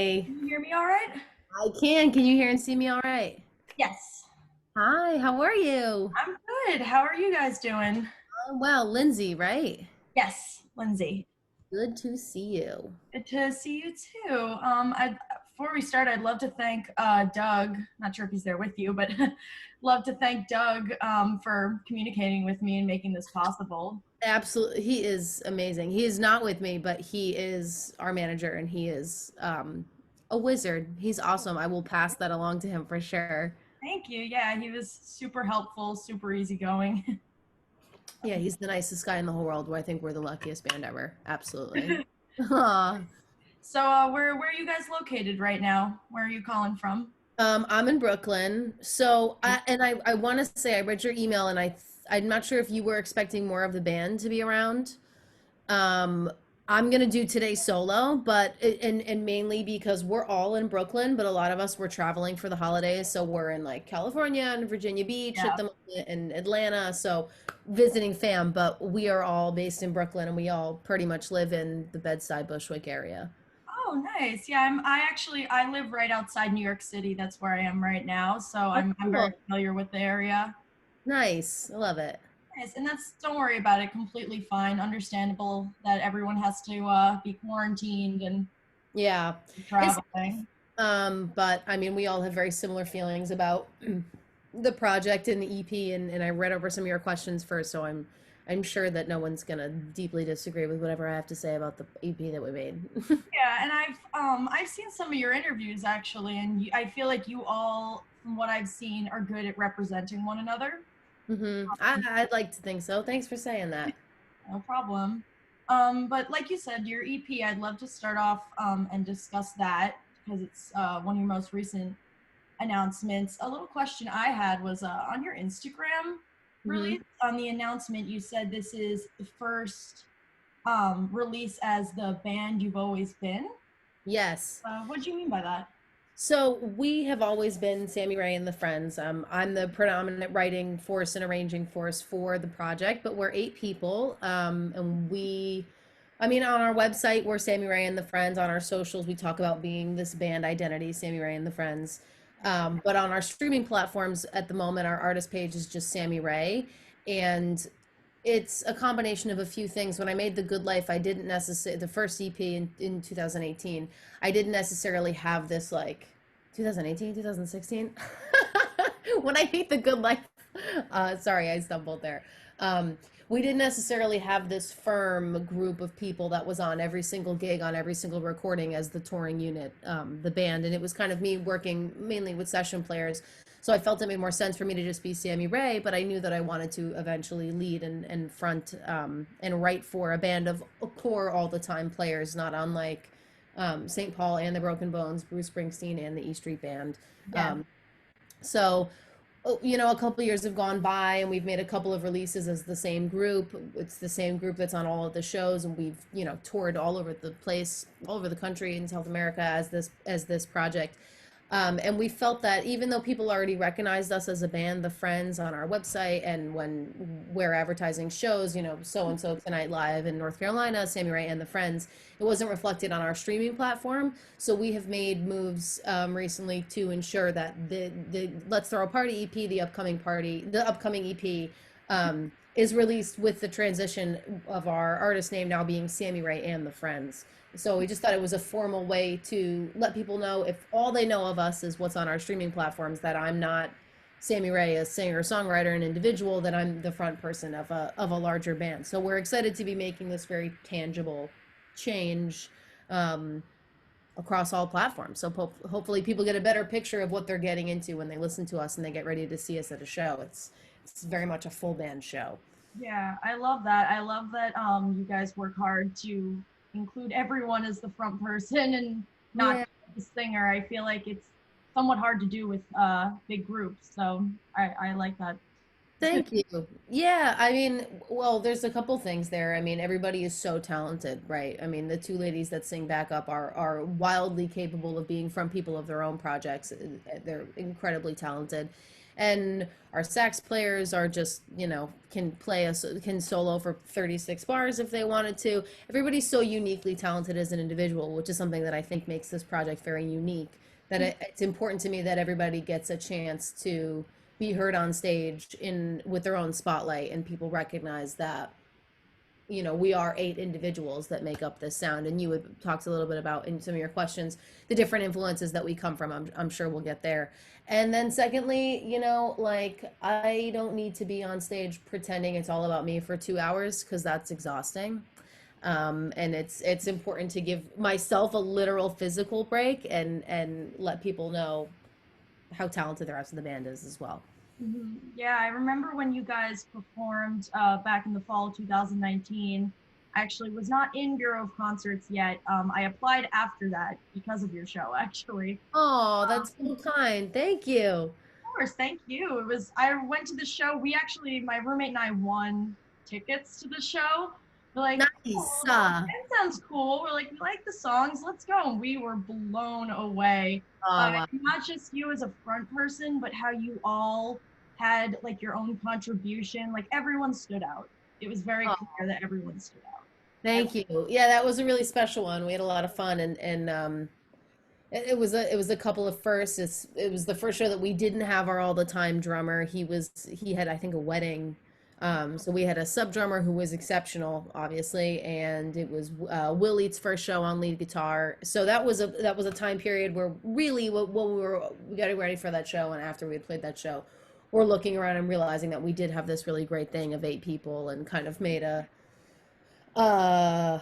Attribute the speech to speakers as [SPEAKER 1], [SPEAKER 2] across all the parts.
[SPEAKER 1] Hey,
[SPEAKER 2] Can you hear me all right?
[SPEAKER 1] I can. Can you hear and see me all right?
[SPEAKER 2] Yes.
[SPEAKER 1] Hi, how are you?
[SPEAKER 2] I'm good. How are you guys doing?
[SPEAKER 1] I'm well, Lindsay, right?
[SPEAKER 2] Yes, Lindsay.
[SPEAKER 1] Good to see you.
[SPEAKER 2] Good to see you too. Before we start, I'd love to thank Doug. Not sure if he's there with you, but love to thank Doug for communicating with me and making this possible.
[SPEAKER 1] Absolutely. He is amazing. He is not with me, but he is our manager and he is a wizard. He's awesome. I will pass that along to him for sure.
[SPEAKER 2] Thank you. Yeah, he was super helpful, super easygoing.
[SPEAKER 1] Yeah, he's the nicest guy in the whole world. I think we're the luckiest band ever. Absolutely. Aw.
[SPEAKER 2] So, where are you guys located right now? Where are you calling from?
[SPEAKER 1] I'm in Brooklyn. I want to say I read your email and I'm not sure if you were expecting more of the band to be around. Um, I'm gonna do today solo, and mainly because we're all in Brooklyn, but a lot of us were traveling for the holidays, so we're in like California and Virginia Beach at
[SPEAKER 2] Yeah.
[SPEAKER 1] the moment and Atlanta, so visiting fam, but we are all based in Brooklyn and we all pretty much live in the Bed-Stuy Bushwick area.
[SPEAKER 2] Oh, nice. Yeah, I live right outside New York City. That's where I am right now. So
[SPEAKER 1] Oh,
[SPEAKER 2] I'm very
[SPEAKER 1] cool.
[SPEAKER 2] familiar with the area.
[SPEAKER 1] Nice. I love it.
[SPEAKER 2] Nice. And that's don't worry about it. Completely fine. Understandable that everyone has to be quarantined and
[SPEAKER 1] Yeah. It's
[SPEAKER 2] traveling.
[SPEAKER 1] but I mean, we all have very similar feelings about the project and the EP, and I read over some of your questions first, so I'm sure that no one's gonna deeply disagree with whatever I have to say about the EP that we made.
[SPEAKER 2] Yeah, and I've seen some of your interviews actually, and I feel like you all, from what I've seen, are good at representing one another.
[SPEAKER 1] I'd like to think so. Thanks for saying that.
[SPEAKER 2] No problem. But like you said, your EP, I'd love to start off and discuss that because it's one of your most recent announcements. A little question I had was on your Instagram
[SPEAKER 1] hmm
[SPEAKER 2] release, on the announcement, you said this is the first release as the band you've always been.
[SPEAKER 1] Yes.
[SPEAKER 2] What do you mean by that?
[SPEAKER 1] So we have always been Sammy Rae and the Friends. I'm the predominant writing force and arranging force for the project, but we're 8 people. I mean, on our website, we're Sammy Rae and the Friends. On our socials, we talk about being this band identity, Sammy Rae and the Friends. But on our streaming platforms at the moment, our artist page is just Sammy Rae. And it's a combination of a few things. When I made The Good Life, I didn't necessarily, the first EP in 2018, I didn't necessarily have this like 2018, 2016. When I hate The Good Life, sorry, I stumbled there. We didn't necessarily have this firm group of people that was on every single gig, on every single recording as the touring unit, the band. And it was kind of me working mainly with session players. So I felt it made more sense for me to just be Sammy Rae, but I knew that I wanted to eventually lead and front and write for a band of core all the time players, not unlike St. Paul and the Broken Bones, Bruce Springsteen and the E Street Band.
[SPEAKER 2] Yeah,
[SPEAKER 1] Um, so you know, a couple years have gone by and we've made a couple of releases as the same group. It's the same group that's on all of the shows, and we've, you know, toured all over the place, all over the country in South America as this project. And we felt that even though people already recognized us as a band, the Friends on our website, and when we're advertising shows, you know, so and so tonight live in North Carolina, Sammy Rae and the Friends, it wasn't reflected on our streaming platform. So we have made moves recently to ensure that the Let's Throw a Party EP, the upcoming EP, is released with the transition of our artist name now being Sammy Rae and the Friends. So we just thought it was a formal way to let people know, if all they know of us is what's on our streaming platforms, that I'm not Sammy Rae, a singer, songwriter, and individual, that I'm the front person of a larger band. So we're excited to be making this very tangible change um, across all platforms. So hopefully people get a better picture of what they're getting into when they listen to us and they get ready to see us at a show. It's very much a full band show.
[SPEAKER 2] yeah, I love that. I love that you guys work hard to include everyone as the front person and not
[SPEAKER 1] Yeah.
[SPEAKER 2] the singer. I feel like it's somewhat hard to do with big groups, so I like that.
[SPEAKER 1] Thank you. Yeah, I mean, well, there's a couple things there. I mean, everybody is so talented, right? I mean, the two ladies that sing backup are wildly capable of being front people of their own projects. They're incredibly talented. And our sax players are just, can play us, can solo for 36 bars if they wanted to. Everybody's so uniquely talented as an individual, which is something that I think makes this project very unique. That it's important to me that everybody gets a chance to be heard on stage in with their own spotlight, and people recognize that we are 8 individuals that make up this sound. And you had talked a little bit about in some of your questions the different influences that we come from. I'm sure we'll get there. And then secondly, like, I don't need to be on stage pretending it's all about me for 2 hours, because that's exhausting. And it's important to give myself a literal physical break, and let people know how talented the rest of the band is as well.
[SPEAKER 2] Yeah, I remember when you guys performed back in the fall of 2019. I actually was not in Bureau of Concerts yet. I applied after that because of your show, actually.
[SPEAKER 1] Oh, that's so kind. Thank you.
[SPEAKER 2] Of course, thank you. I went to the show. We actually, my roommate and I won tickets to the show. We're like,
[SPEAKER 1] Nice.
[SPEAKER 2] oh, that sounds cool. We're like, we like the songs. Let's go. And we were blown away
[SPEAKER 1] Oh,
[SPEAKER 2] by
[SPEAKER 1] wow.
[SPEAKER 2] not just you as a front person, but how you all had like your own contribution. Like everyone stood out. It was very
[SPEAKER 1] Oh,
[SPEAKER 2] clear that everyone stood out. I,
[SPEAKER 1] thank you. Yeah, that was a really special one. We had a lot of fun, and it was a couple of firsts. It was the first show that we didn't have our all the time drummer. He had, I think, a wedding. So we had a sub drummer who was exceptional, obviously, and it was Will Eat's first show on lead guitar. So that was a time period where really when we got ready for that show, and after we had played that show, we're looking around and realizing that we did have this really great thing of 8 people, and kind of made a uh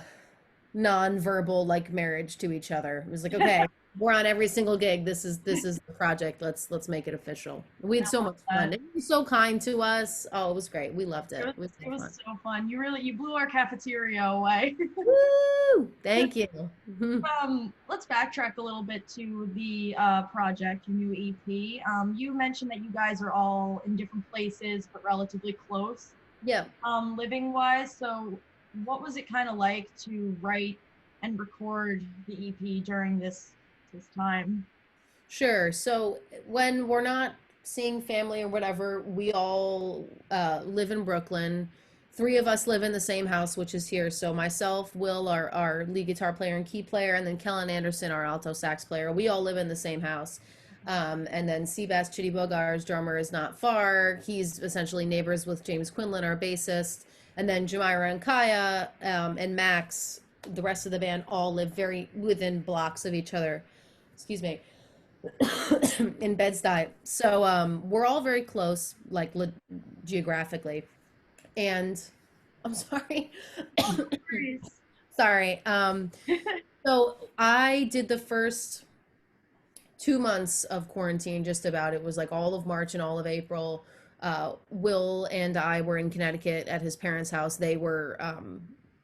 [SPEAKER 1] non-verbal like marriage to each other. It was like, okay, we're on every single gig. This is the project. Let's make it official. We had so much fun.
[SPEAKER 2] that.
[SPEAKER 1] It was so kind to us. Oh, it was great. We loved
[SPEAKER 2] It
[SPEAKER 1] it.
[SPEAKER 2] was,
[SPEAKER 1] It was
[SPEAKER 2] it
[SPEAKER 1] so fun.
[SPEAKER 2] was so fun. You blew our cafeteria away.
[SPEAKER 1] Woo! Thank you. Mhm.
[SPEAKER 2] Let's backtrack a little bit to the project, your new EP. You mentioned that you guys are all in different places, but relatively close,
[SPEAKER 1] Yeah.
[SPEAKER 2] living wise. So, what was it kind of like to write and record the EP during this time?
[SPEAKER 1] Sure. So when we're not seeing family or whatever, we all live in Brooklyn. 3 of us live in the same house, which is here. So myself, Will, our lead guitar player and key player, and then Kellen Anderson, our alto sax player. We all live in the same house. And then Seabass Chitty Bogar's drummer is not far. He's essentially neighbors with James Quinlan, our bassist. And then Jamira and Kaya and Max, the rest of the band, all live very within blocks of each other. Excuse me. In Bed-Stuy. So we're all very close, like geographically. And I'm sorry.
[SPEAKER 2] Oh, no worries.
[SPEAKER 1] Sorry. So I did the first 2 months of quarantine, just about. It was like all of March and all of April. Will and I were in Connecticut at his parents' house. They were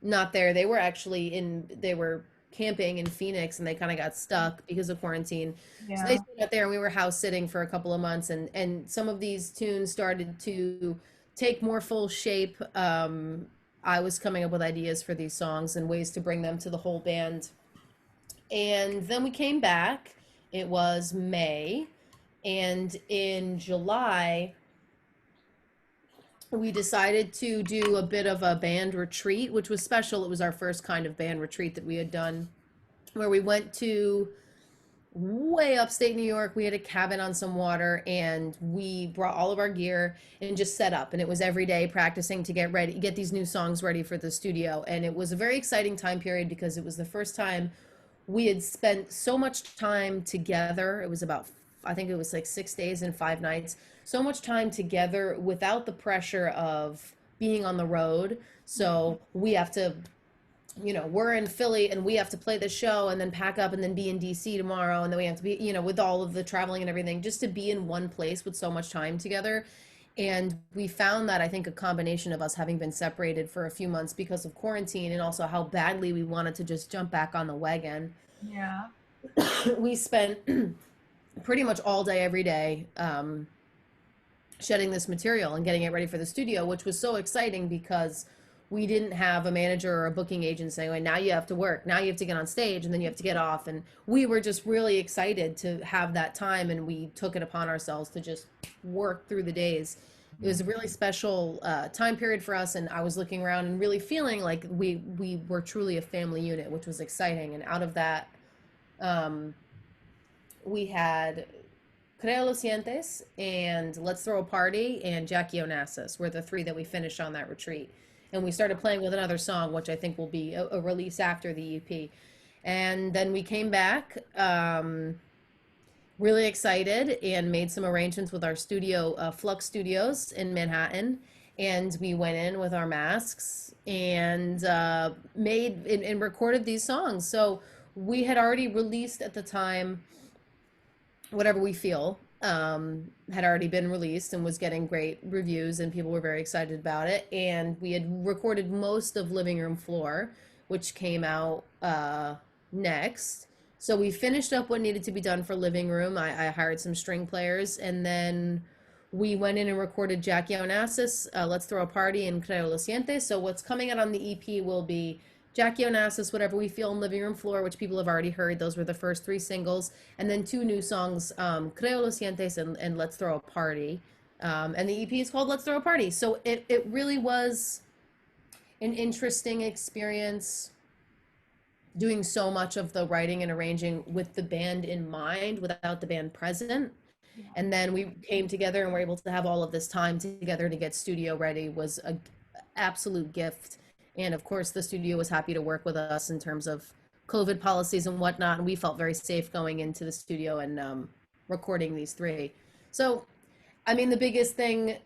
[SPEAKER 1] not there. They were camping in Phoenix, and they kind of got stuck because of quarantine. So they
[SPEAKER 2] Yeah.
[SPEAKER 1] stayed out there, and we were house sitting for a couple of months, and some of these tunes started to take more full shape. I was coming up with ideas for these songs and ways to bring them to the whole band. And then we came back. It was May, and in July we decided to do a bit of a band retreat, which was special. It was our first kind of band retreat that we had done, where we went to way upstate New York. We had a cabin on some water, and we brought all of our gear and just set up. And it was every day practicing to get these new songs ready for the studio. And it was a very exciting time period because it was the first time we had spent so much time together. It was about, I think it was like 6 days and 5 nights. So much time together without the pressure of being on the road. So we have to, we're in Philly and we have to play the show and then pack up and then be in DC tomorrow. And then we have to be, with all of the traveling and everything, just to be in one place with so much time together. And we found that, I think, a combination of us having been separated for a few months because of quarantine, and also how badly we wanted to just jump back on the wagon.
[SPEAKER 2] Yeah.
[SPEAKER 1] We spent pretty much all day, every day, shedding this material and getting it ready for the studio, which was so exciting because we didn't have a manager or a booking agent saying, "Well, now you have to work, now you have to get on stage, and then you have to get off." And we were just really excited to have that time, and we took it upon ourselves to just work through the days. It was a really special time period for us, and I was looking around and really feeling like we were truly a family unit, which was exciting. And out of that, um, we had Creo Lo Sientes and Let's Throw a Party and Jackie Onassis were the three that we finished on that retreat. And we started playing with another song, which I think will be a release after the EP. And then we came back, really excited, and made some arrangements with our studio, Flux Studios in Manhattan. And we went in with our masks and made and recorded these songs. So we had already released at the time Whatever We Feel, had already been released and was getting great reviews, and people were very excited about it. And we had recorded most of Living Room Floor, which came out next. So we finished up what needed to be done for Living Room. I hired some string players, and then we went in and recorded Jackie Onassis, Let's Throw a Party, and Creo Lo Siente. So what's coming out on the EP will be Jackie Onassis, Whatever We Feel, and Living Room Floor, which people have already heard. Those were the first three singles. And then two new songs, Creo Lo Sientes and Let's Throw a Party. And the EP is called Let's Throw a Party. So it really was an interesting experience doing so much of the writing and arranging with the band in mind without the band present.
[SPEAKER 2] Yeah.
[SPEAKER 1] And then we came together and were able to have all of this time together to get studio ready was a absolute gift. And of course, the studio was happy to work with us in terms of COVID policies and whatnot. And we felt very safe going into the studio and recording these three. So, I mean, the biggest thing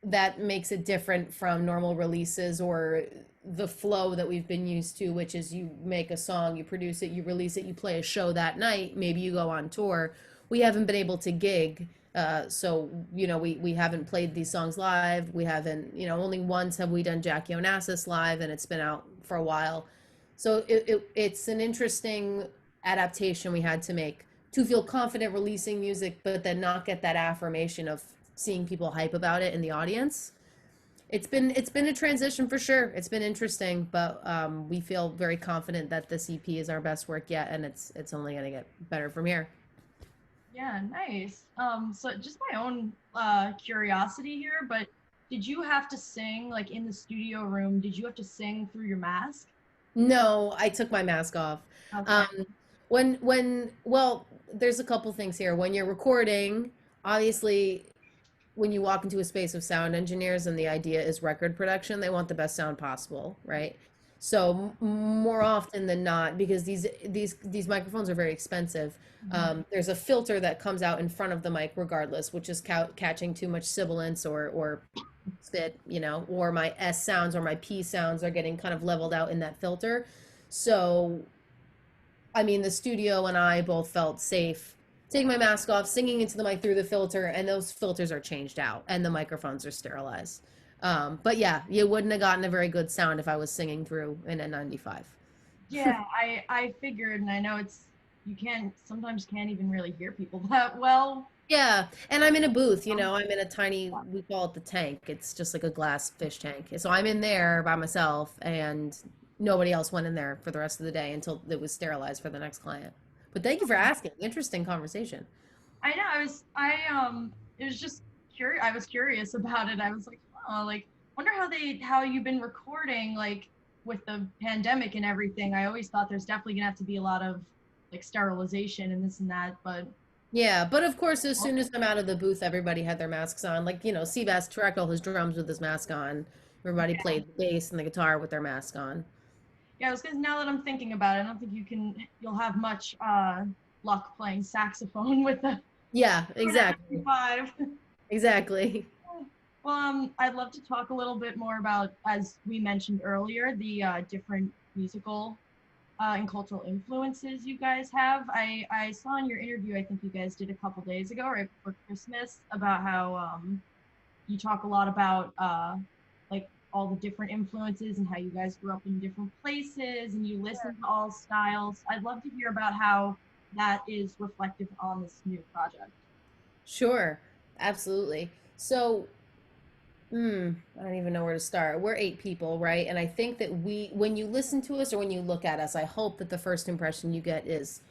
[SPEAKER 1] that makes it different from normal releases or the flow that we've been used to, which is you make a song, you produce it, you release it, you play a show that night, maybe you go on tour. We haven't been able to gig. So, we haven't played these songs live. We haven't, only once have we done Jackie Onassis live, and it's been out for a while. So it's an interesting adaptation we had to make to feel confident releasing music, but then not get that affirmation of seeing people hype about it in the audience. It's been a transition for sure. It's been interesting, but we feel very confident that this EP is our best work yet, and it's only going to get better from here.
[SPEAKER 2] Yeah, nice. So just my own curiosity here, but did you have to sing like in the studio room? Did you have to sing through your mask?
[SPEAKER 1] No, I took my mask off.
[SPEAKER 2] Okay.
[SPEAKER 1] Um, well, there's a couple things here. When you're recording, obviously, when you walk into a space of sound engineers and the idea is record production, they want the best sound possible, right? So more often than not, because these microphones are very expensive,
[SPEAKER 2] Mhm.
[SPEAKER 1] there's a filter that comes out in front of the mic regardless, which is catching too much sibilance or spit, or my S sounds or my P sounds are getting kind of leveled out in that filter. So I mean, the studio and I both felt safe taking my mask off, singing into the mic through the filter, and those filters are changed out and the microphones are sterilized. But yeah, you wouldn't have gotten a very good sound if I was singing through an N95.
[SPEAKER 2] Yeah, I figured, and I know it's you can't sometimes can't even really hear people that well.
[SPEAKER 1] Yeah, and I'm in a booth,
[SPEAKER 2] Um,
[SPEAKER 1] I'm in a tiny, we call it the tank. It's just like a glass fish tank. So I'm in there by myself, and nobody else went in there for the rest of the day until it was sterilized for the next client. But thank you for asking. Interesting conversation.
[SPEAKER 2] I know it was just curious. I was curious about it. I was like, oh, like wonder how you've been recording like with the pandemic and everything. I always thought there's definitely gonna have to be a lot of like sterilization and this and that, but
[SPEAKER 1] Yeah, but of course, as soon as I'm out of the booth, everybody had their masks on. Like, Seabass tracked all his drums with his mask on. Everybody
[SPEAKER 2] yeah,
[SPEAKER 1] played the bass and the guitar with their mask on.
[SPEAKER 2] yeah. I was gonna now that I'm thinking about it, I don't think you'll have much luck playing saxophone with the
[SPEAKER 1] Yeah, exactly.
[SPEAKER 2] 5.
[SPEAKER 1] Exactly.
[SPEAKER 2] Well, I'd love to talk a little bit more about, as we mentioned earlier, the different musical and cultural influences you guys have. I saw in your interview, I think you guys did a couple days ago, right before Christmas, about how you talk a lot about like all the different influences and how you guys grew up in different places and you listen to all styles. I'd love to hear about how that is reflective on this new project.
[SPEAKER 1] Sure. Absolutely. So I don't even know where to start. We're 8 people, right? And I think that when you listen to us or when you look at us, I hope that the first impression you get is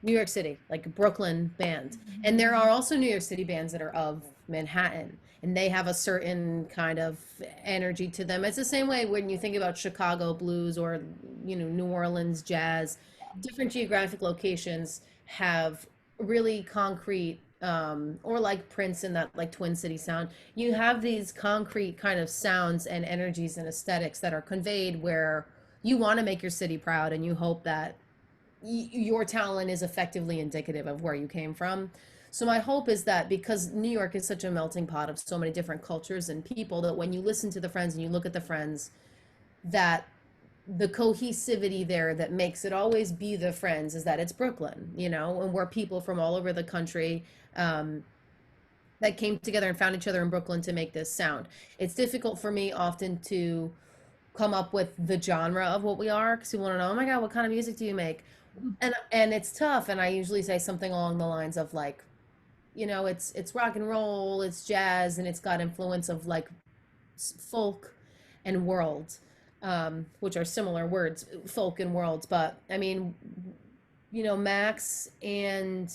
[SPEAKER 1] New York City, like a Brooklyn band. And there are also New York City bands that are of Manhattan, and they have a certain kind of energy to them. It's the same way when you think about Chicago blues or, New Orleans jazz. Different geographic locations have really concrete, or like Prince in that like Twin City sound. You have these concrete kind of sounds and energies and aesthetics that are conveyed where you want to make your city proud and you hope that your talent is effectively indicative of where you came from. So my hope is that because New York is such a melting pot of so many different cultures and people, that when you listen to the Friends and you look at the Friends, that the cohesivity there that makes it always be the Friends is that it's Brooklyn, and we're people from all over the country, that came together and found each other in Brooklyn to make this sound. It's difficult for me often to come up with the genre of what we are because we want to know, oh my God, what kind of music do you make? And it's tough. And I usually say something along the lines of like, it's rock and roll, it's jazz, and it's got influence of like folk and world, which are similar words, folk and world. But I mean, Max and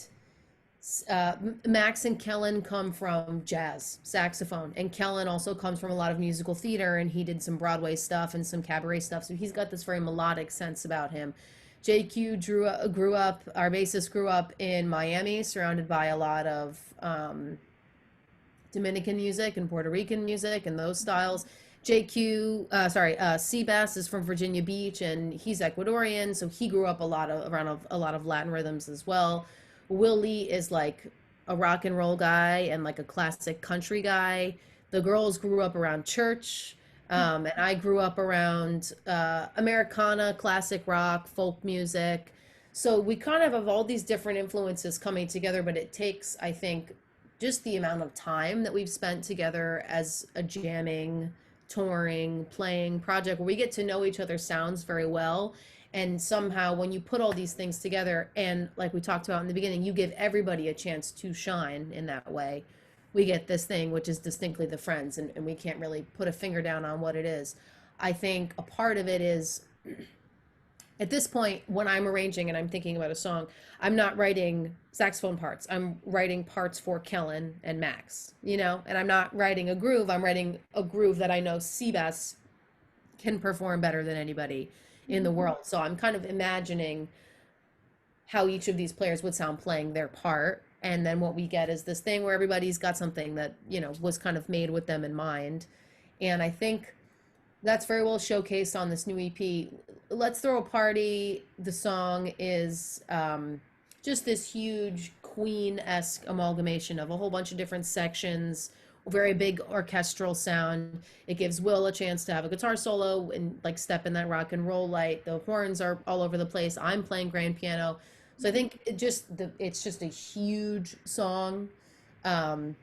[SPEAKER 1] Kellen come from jazz, saxophone, and Kellen also comes from a lot of musical theater, and he did some Broadway stuff and some cabaret stuff, so he's got this very melodic sense about him. JQ grew up, our bassist grew up in Miami, surrounded by a lot of Dominican music and Puerto Rican music and those styles. Seabass is from Virginia Beach, and he's Ecuadorian, so he grew up around a lot of Latin rhythms as well. Willie is like a rock and roll guy and like a classic country guy. The girls grew up around church, and I grew up around Americana, classic rock, folk music. So we kind of have all these different influences coming together, but it takes, I think, just the amount of time that we've spent together as a jamming, touring, playing project where we get to know each other's sounds very well. And somehow, when you put all these things together, and like we talked about in the beginning, you give everybody a chance to shine in that way, we get this thing, which is distinctly the Friends, and we can't really put a finger down on what it is. I think a part of it is at this point, when I'm arranging and I'm thinking about a song, I'm not writing saxophone parts. I'm writing parts for Kellen and Max, and I'm not writing a groove. I'm writing a groove that I know Seabass can perform better than anybody in the world. So I'm kind of imagining how each of these players would sound playing their part. And then what we get is this thing where everybody's got something that, was kind of made with them in mind. And I think that's very well showcased on this new EP. Let's Throw a Party. The song is just this huge Queen-esque amalgamation of a whole bunch of different sections, very big orchestral sound. It gives Will a chance to have a guitar solo and like step in that rock and roll light. The horns are all over the place. I'm playing grand piano. So I think it's just a huge song. And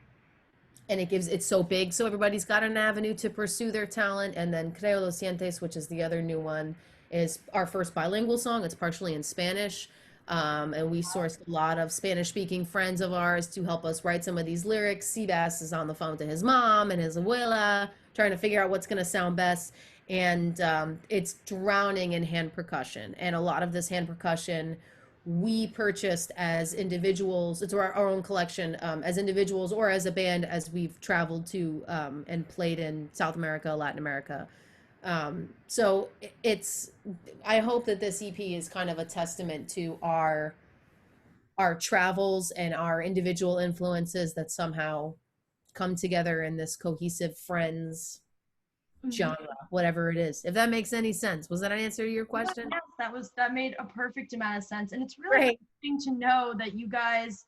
[SPEAKER 1] it's so big, so everybody's got an avenue to pursue their talent. And then Creo Lo Sientes, which is the other new one, is our first bilingual song. It's partially in Spanish, and we sourced a lot of Spanish-speaking friends of ours to help us write some of these lyrics. Seabass is on the phone to his mom and his abuela, trying to figure out what's going to sound best. And it's drowning in hand percussion, and a lot of this hand percussion we purchased as individuals. It's our own collection, as individuals or as a band, as we've traveled to and played in South America, Latin America. So I hope that this EP is kind of a testament to our travels and our individual influences that somehow come together in this cohesive Friends
[SPEAKER 2] Mhm.
[SPEAKER 1] genre, whatever it is. If that makes any sense. Was that an answer to your question?
[SPEAKER 2] Yes, that made a perfect amount of sense, and it's really
[SPEAKER 1] Great.
[SPEAKER 2] interesting to know that you guys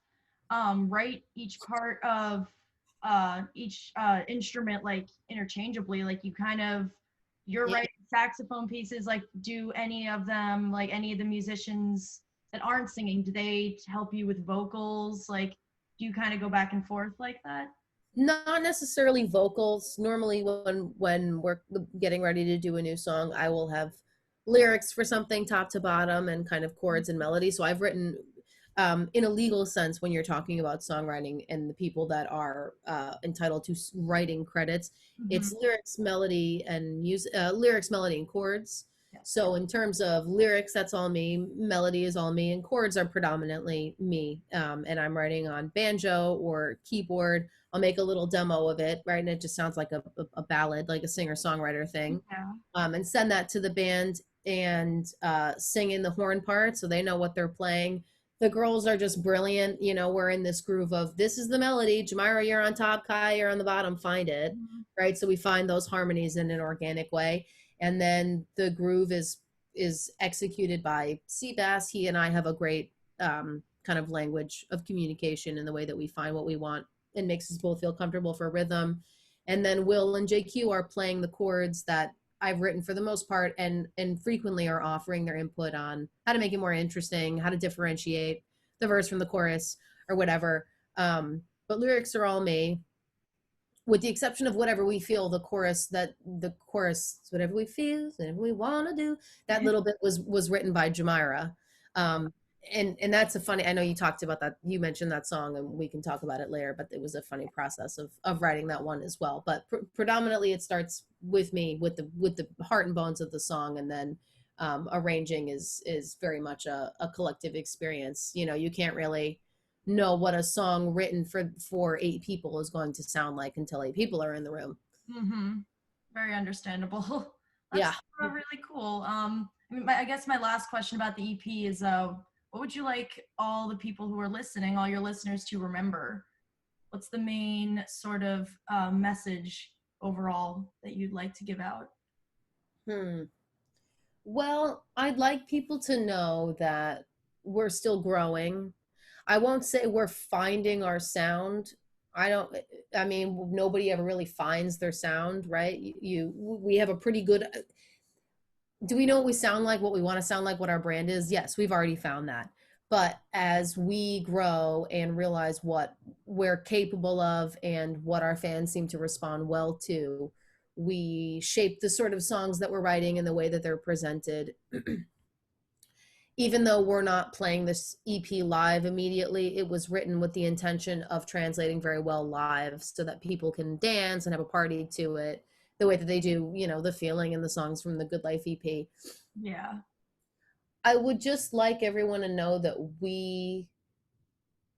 [SPEAKER 2] write each part of each instrument like interchangeably. Like you're
[SPEAKER 1] Yeah.
[SPEAKER 2] writing saxophone pieces. Like, do any of them, like any of the musicians that aren't singing, do they help you with vocals? Like, do you kind of go back and forth like that?
[SPEAKER 1] Not necessarily vocals. Normally, when we're getting ready to do a new song, I will have lyrics for something top to bottom and kind of chords and melody. So I've written in a legal sense, when you're talking about songwriting and the people that are entitled to writing credits,
[SPEAKER 2] Hmm.
[SPEAKER 1] it's lyrics, melody, and music. Lyrics, melody, and chords.
[SPEAKER 2] Yes.
[SPEAKER 1] So in terms of lyrics, that's all me. Melody is all me, and chords are predominantly me. And I'm writing on banjo or keyboard. I'll make a little demo of it, right? And it just sounds like a ballad, like a singer-songwriter thing,
[SPEAKER 2] Yeah.
[SPEAKER 1] and send that to the band and sing in the horn part so they know what they're playing. The girls are just brilliant. You know, we're in this groove of this is the melody. Jamira, you're on top. Kai, you're on the bottom. Find it.
[SPEAKER 2] Mhm.
[SPEAKER 1] Right. So we find those harmonies in an organic way. And then the groove is executed by Seabass. He and I have a great kind of language of communication in the way that we find what we want and makes us both feel comfortable for rhythm. And then Will and JQ are playing the chords that I've written for the most part, and frequently are offering their input on how to make it more interesting, how to differentiate the verse from the chorus or whatever. But lyrics are all me, with the exception of whatever we feel the chorus, whatever we feel, whatever we want to do. That little bit was written by Jamira. Um, and that's a funny, I know you talked about that, you mentioned that song, and we can talk about it later, but it was a funny process of writing that one as well. But predominantly it starts with me, with the heart and bones of the song, and then arranging is very much a collective experience. You know, you can't really know what a song written for 8 people is going to sound like until 8 people are in the room.
[SPEAKER 2] Mm-hmm. Very understandable.
[SPEAKER 1] Yeah.
[SPEAKER 2] That's really cool. I mean, I guess my last question about the EP is, what would you like all the people who are listening, all your listeners, to remember? What's the main sort of message overall that you'd like to give out?
[SPEAKER 1] Hmm. Well, I'd like people to know that we're still growing. I won't say we're finding our sound. I don't, I mean, nobody ever really finds their sound, right? We have a pretty good, do we know what we sound like, what we want to sound like, what our brand is? Yes, we've already found that. But as we grow and realize what we're capable of and what our fans seem to respond well to, we shape the sort of songs that we're writing and the way that they're presented. Even though we're not playing this EP live immediately, it was written with the intention of translating very well live so that people can dance and have a party to it the way that they do, you know, the feeling and the songs from the Good Life EP.
[SPEAKER 2] Yeah.
[SPEAKER 1] I would just like everyone to know that we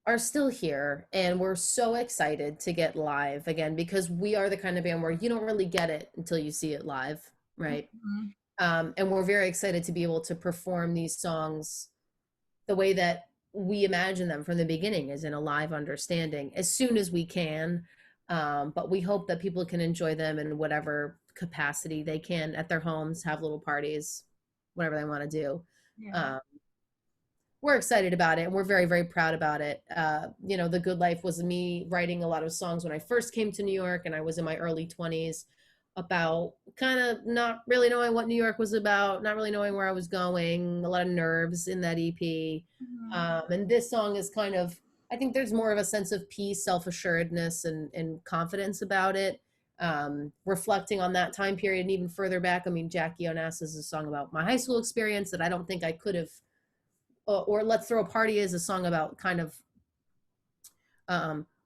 [SPEAKER 1] are still here and we're so excited to get live again, because we are the kind of band where you don't really get it until you see it live, right?
[SPEAKER 2] Mhm.
[SPEAKER 1] And we're very excited to be able to perform these songs the way that we imagine them from the beginning, is in a live understanding as soon as we can. But we hope that people can enjoy them in whatever capacity they can at their homes, have little parties, whatever they want to do.
[SPEAKER 2] Yeah.
[SPEAKER 1] Um, we're excited about it and we're very, very proud about it. You know, The Good Life was me writing a lot of songs when I first came to New York and I was in my early 20s, about kind of not really knowing what New York was about, not really knowing where I was going, a lot of nerves in that EP.
[SPEAKER 2] Mhm.
[SPEAKER 1] And this song is kind of, I think there's more of a sense of peace, self-assuredness, and confidence about it. Reflecting on that time period and even further back. I mean, Jackie Onassis is a song about my high school experience that I don't think I could have, or Let's Throw a Party is a song about kind of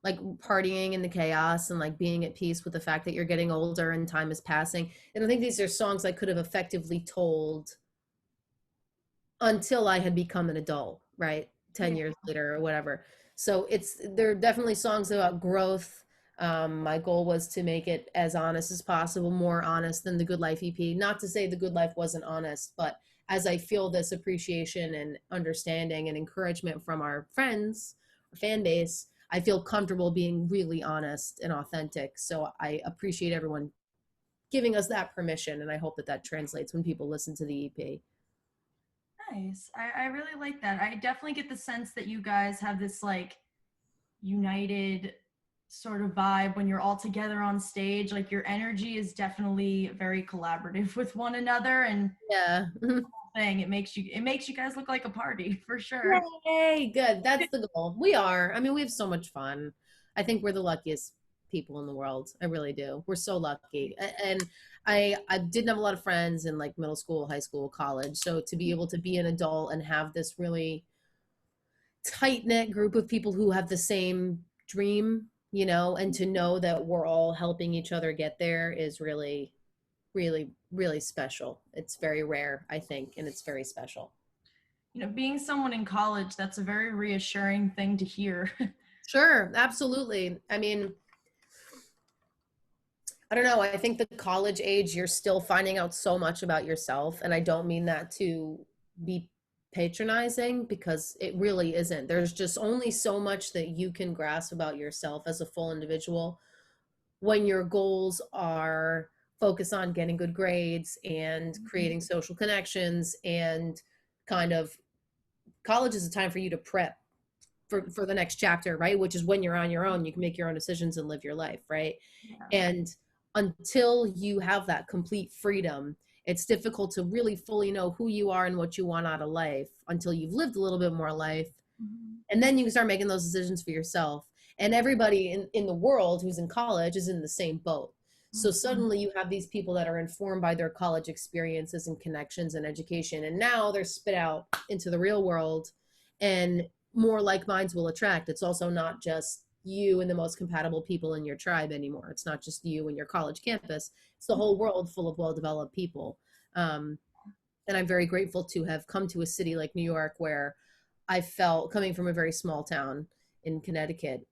[SPEAKER 1] like partying in the chaos and like being at peace with the fact that you're getting older and time is passing. And I think these are songs I could have effectively told until I had become an adult, right? 10
[SPEAKER 2] Yeah.
[SPEAKER 1] years later or whatever. So they're definitely songs about growth. My goal was to make it as honest as possible, more honest than the Good Life EP. Not to say the Good Life wasn't honest, but as I feel this appreciation and understanding and encouragement from our friends, our fan base, I feel comfortable being really honest and authentic. So I appreciate everyone giving us that permission, and I hope that that translates when people listen to the EP.
[SPEAKER 2] Nice. I really like that. I definitely get the sense that you guys have this like united sort of vibe when you're all together on stage. Like your energy is definitely very collaborative with one another, and
[SPEAKER 1] Yeah.
[SPEAKER 2] thing it makes you guys look like a party for sure.
[SPEAKER 1] Yay, good. That's the goal. We are. I mean, we have so much fun. I think we're the luckiest people in the world. I really do. We're so lucky. And I didn't have a lot of friends in like middle school, high school, college. So to be able to be an adult and have this really tight knit group of people who have the same dream, and to know that we're all helping each other get there is really, really, really special. It's very rare, I think, and it's very special.
[SPEAKER 2] Being someone in college, that's a very reassuring thing to hear.
[SPEAKER 1] Sure, absolutely. I mean, I don't know. I think the college age, you're still finding out so much about yourself. And I don't mean that to be patronizing because it really isn't. There's just only so much that you can grasp about yourself as a full individual when your goals are focused on getting good grades and creating social connections and kind of college is a time for you to prep for the next chapter, right? Which is when you're on your own, you can make your own decisions and live your life, right?
[SPEAKER 2] Yeah.
[SPEAKER 1] And until you have that complete freedom, it's difficult to really fully know who you are and what you want out of life until you've lived a little bit more life.
[SPEAKER 2] Mhm.
[SPEAKER 1] And then you can start making those decisions for yourself. And everybody in the world who's in college is in the same boat. So
[SPEAKER 2] Mhm.
[SPEAKER 1] suddenly you have these people that are informed by their college experiences and connections and education. And now they're spit out into the real world and more like minds will attract. It's also not just you and the most compatible people in your tribe anymore. It's not just you and your college campus. It's the whole world full of well-developed people. Um, and I'm very grateful to have come to a city like New York where I felt coming from a very small town in Connecticut.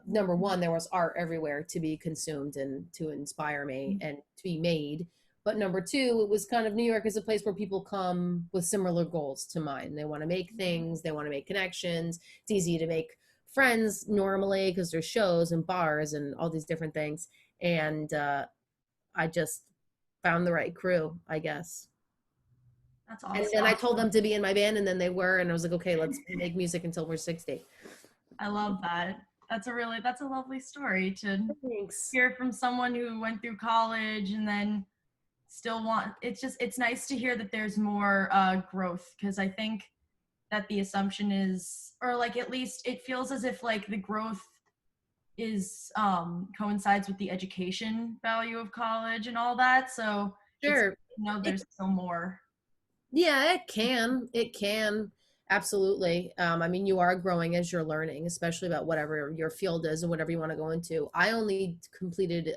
[SPEAKER 1] Number one, there was art everywhere to be consumed and to inspire me and to be made. But number two, it was kind of New York is a place where people come with similar goals to mine. They want to make things, they want to make connections. It's easy to make friends normally because there's shows and bars and all these different things. And I just found the right crew, I guess.
[SPEAKER 2] That's
[SPEAKER 1] And then I
[SPEAKER 2] awesome.
[SPEAKER 1] told them to be in my band, and then they were, and I was like, okay, let's make music until we're 60.
[SPEAKER 2] I love that. That's a lovely story to
[SPEAKER 1] Thanks.
[SPEAKER 2] hear from someone who went through college and then still want it's nice to hear that there's more growth, because I think that the assumption is, or like at least it feels as if like the growth is coincides with the education value of college and all that, so it's
[SPEAKER 1] Sure. It,
[SPEAKER 2] there's still more.
[SPEAKER 1] yeah, it can. It can. Absolutely. I mean, you are growing as you're learning, especially about whatever your field is and whatever you want to go into. I only completed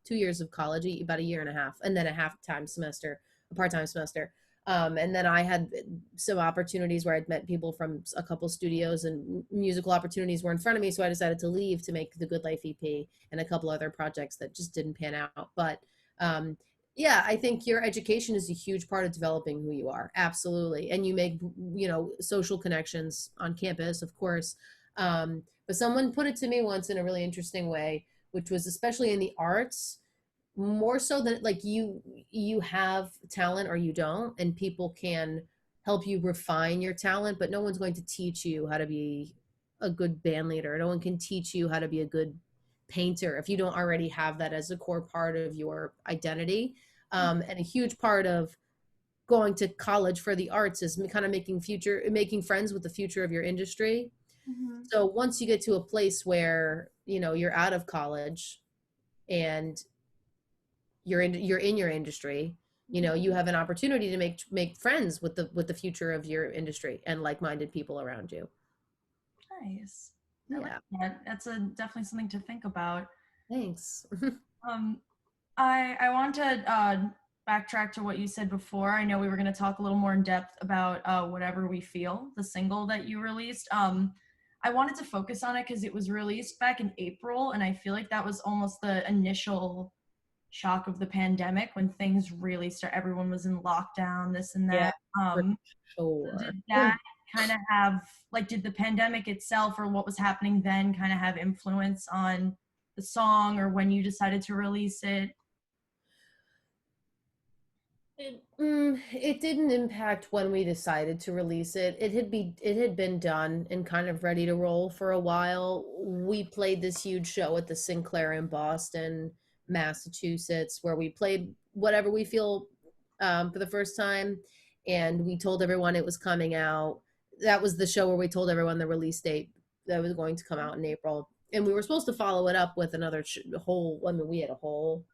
[SPEAKER 1] 2 years of college, about a year and a half, and then a half-time semester, a part-time semester. And then I had some opportunities where I'd met people from a couple studios and musical opportunities were in front of me. So I decided to leave to make the Good Life EP and a couple other projects that just didn't pan out. But um, yeah, I think your education is a huge part of developing who you are. Absolutely. And you make, social connections on campus, of course. But someone put it to me once in a really interesting way, which was especially in the arts, more so than like you have talent or you don't, and people can help you refine your talent, but no one's going to teach you how to be a good band leader. No one can teach you how to be a good painter if you don't already have that as a core part of your identity. And a huge part of going to college for the arts is kind of making friends with the future of your industry.
[SPEAKER 2] Mhm.
[SPEAKER 1] So once you get to a place where you're out of college and you're in your industry, you have an opportunity to make friends with the future of your industry and like-minded people around you.
[SPEAKER 2] Nice. I like
[SPEAKER 1] Yeah,
[SPEAKER 2] that. That's a definitely something to think about.
[SPEAKER 1] thanks.
[SPEAKER 2] Um, I want to backtrack to what you said before. I know we were going to talk a little more in depth about Whatever We Feel, the single that you released. I wanted to focus on it because it was released back in April, and I feel like that was almost the initial shock of the pandemic when things really start. Everyone was in lockdown, this and
[SPEAKER 1] Yeah,
[SPEAKER 2] that.
[SPEAKER 1] for
[SPEAKER 2] So
[SPEAKER 1] sure.
[SPEAKER 2] did that kind of have like did the pandemic itself or what was happening then kind of have influence on the song or when you decided to release it?
[SPEAKER 1] It didn't impact when we decided to release it. It had been done and kind of ready to roll for a while. We played this huge show at the Sinclair in Boston, Massachusetts, where we played Whatever We Feel for the first time, and we told everyone it was coming out. That was the show where we told everyone the release date that was going to come out in April, and we were supposed to follow it up with another whole. I mean, we had a whole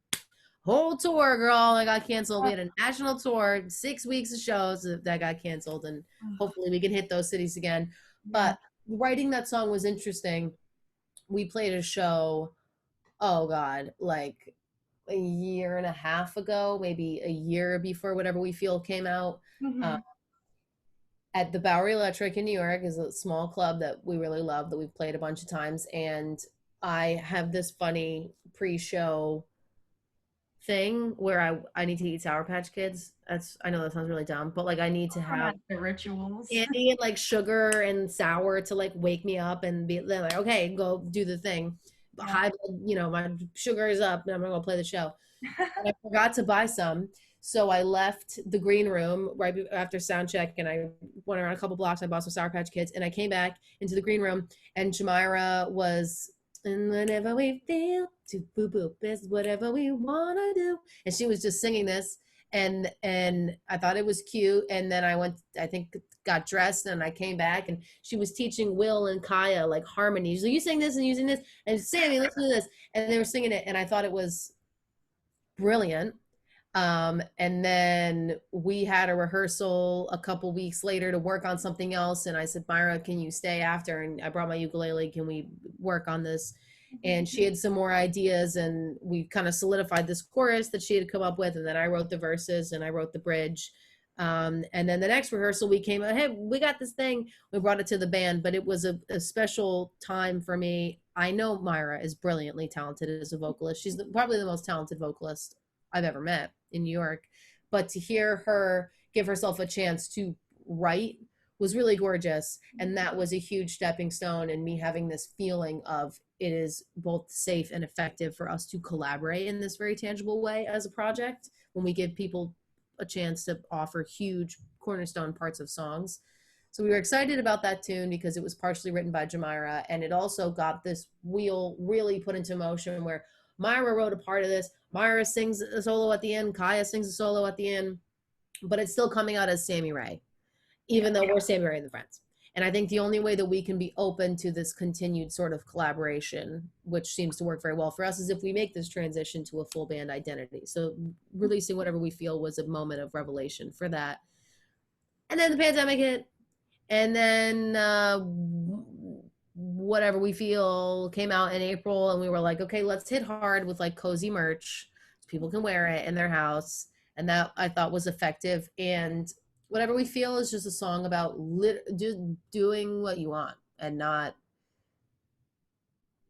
[SPEAKER 1] tour, girl, that got canceled. We had a national tour, 6 weeks of shows that got canceled, and hopefully we can hit those cities again.
[SPEAKER 2] Yeah.
[SPEAKER 1] But writing that song was interesting. We played a show, oh God, like a year and a half ago, maybe a year before Whatever We Feel came out. Uh,
[SPEAKER 2] Hmm.
[SPEAKER 1] at the Bowery Electric in New York is a small club that we really love that we've played a bunch of times. And I have this funny pre-show thing where I need to eat Sour Patch Kids. That's, I know that sounds really dumb, but like I need to
[SPEAKER 2] Everyone
[SPEAKER 1] have
[SPEAKER 2] has their rituals.
[SPEAKER 1] candy and like sugar and sour to like wake me up and be then like, okay, go do the thing.
[SPEAKER 2] Yeah.
[SPEAKER 1] High, my sugar is up and I'm gonna go play the show. And I forgot to buy some. So I left the green room right after sound check and I went around a couple blocks. I bought some Sour Patch Kids and I came back into the green room and Jamira was, and whenever we feel to boo boo is whatever we want to do. And she was just singing this and I thought it was cute. And then I went, I think, got dressed and I came back and she was teaching Will and Kaya like harmonies. So you sing this and using this and Sammy, listen to this. And they were singing it and I thought it was brilliant. And then we had a rehearsal a couple weeks later to work on something else. And I said, Myra, can you stay after? And I brought my ukulele. Can we work on this? And she had some more ideas, and we kind of solidified this chorus that she had come up with. And then I wrote the verses and I wrote the bridge. And then the next rehearsal, we came out, hey, we got this thing. We brought it to the band, but it was a special time for me. I know Myra is brilliantly talented as a vocalist. She's probably the most talented vocalist I've ever met in New York. But to hear her give herself a chance to write was really gorgeous. And that was a huge stepping stone in me having this feeling of it is both safe and effective for us to collaborate in this very tangible way as a project when we give people a chance to offer huge cornerstone parts of songs. So we were excited about that tune because it was partially written by Jamira, and it also got this wheel really put into motion where Myra wrote a part of this. Myra sings a solo at the end. Kaya sings a solo at the end, but it's still coming out as Sammy Rae,
[SPEAKER 2] Yeah.
[SPEAKER 1] even though we're Sammy Rae the Friends. And I think the only way that we can be open to this continued sort of collaboration, which seems to work very well for us, is if we make this transition to a full band identity. So releasing Whatever We Feel was a moment of revelation for that. And then the pandemic hit, and then Whatever We Feel came out in April, and we were like, okay, let's hit hard with like cozy merch so people can wear it in their house. And that I thought was effective. And Whatever We Feel is just a song about doing what you want and not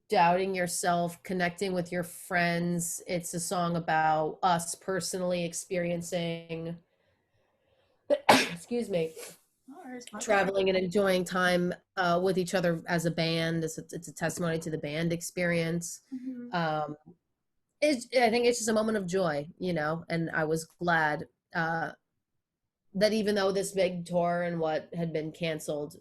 [SPEAKER 1] doubting yourself, connecting with your friends. It's a song about us personally experiencing, excuse me, traveling and enjoying time with each other as a band. It's a testimony to the band experience.
[SPEAKER 2] Mhm.
[SPEAKER 1] Um, I think it's just a moment of joy, and I was glad that even though this big tour and what had been canceled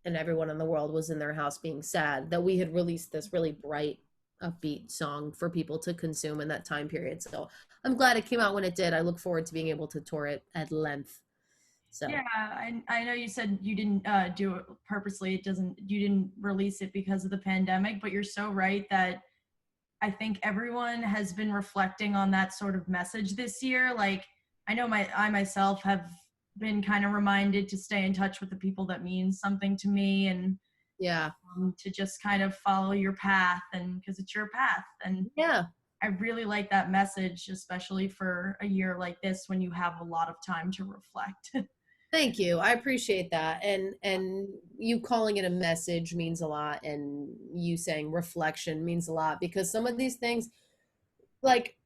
[SPEAKER 1] and everyone in the world was in their house being sad, that we had released this really bright, upbeat song for people to consume in that time period. So I'm glad it came out when it did. I look forward to being able to tour it at length. So
[SPEAKER 2] Yeah, I know you said you didn't do it purposely. You didn't release it because of the pandemic, but you're so right that I think everyone has been reflecting on that sort of message this year. Like, I know I myself have been kind of reminded to stay in touch with the people that mean something to me, and
[SPEAKER 1] yeah,
[SPEAKER 2] to just kind of follow your path, and because it's your path. And
[SPEAKER 1] yeah.
[SPEAKER 2] I really like that message, especially for a year like this when you have a lot of time to reflect.
[SPEAKER 1] Thank you. I appreciate that. And you calling it a message means a lot, and you saying reflection means a lot, because some of these things, like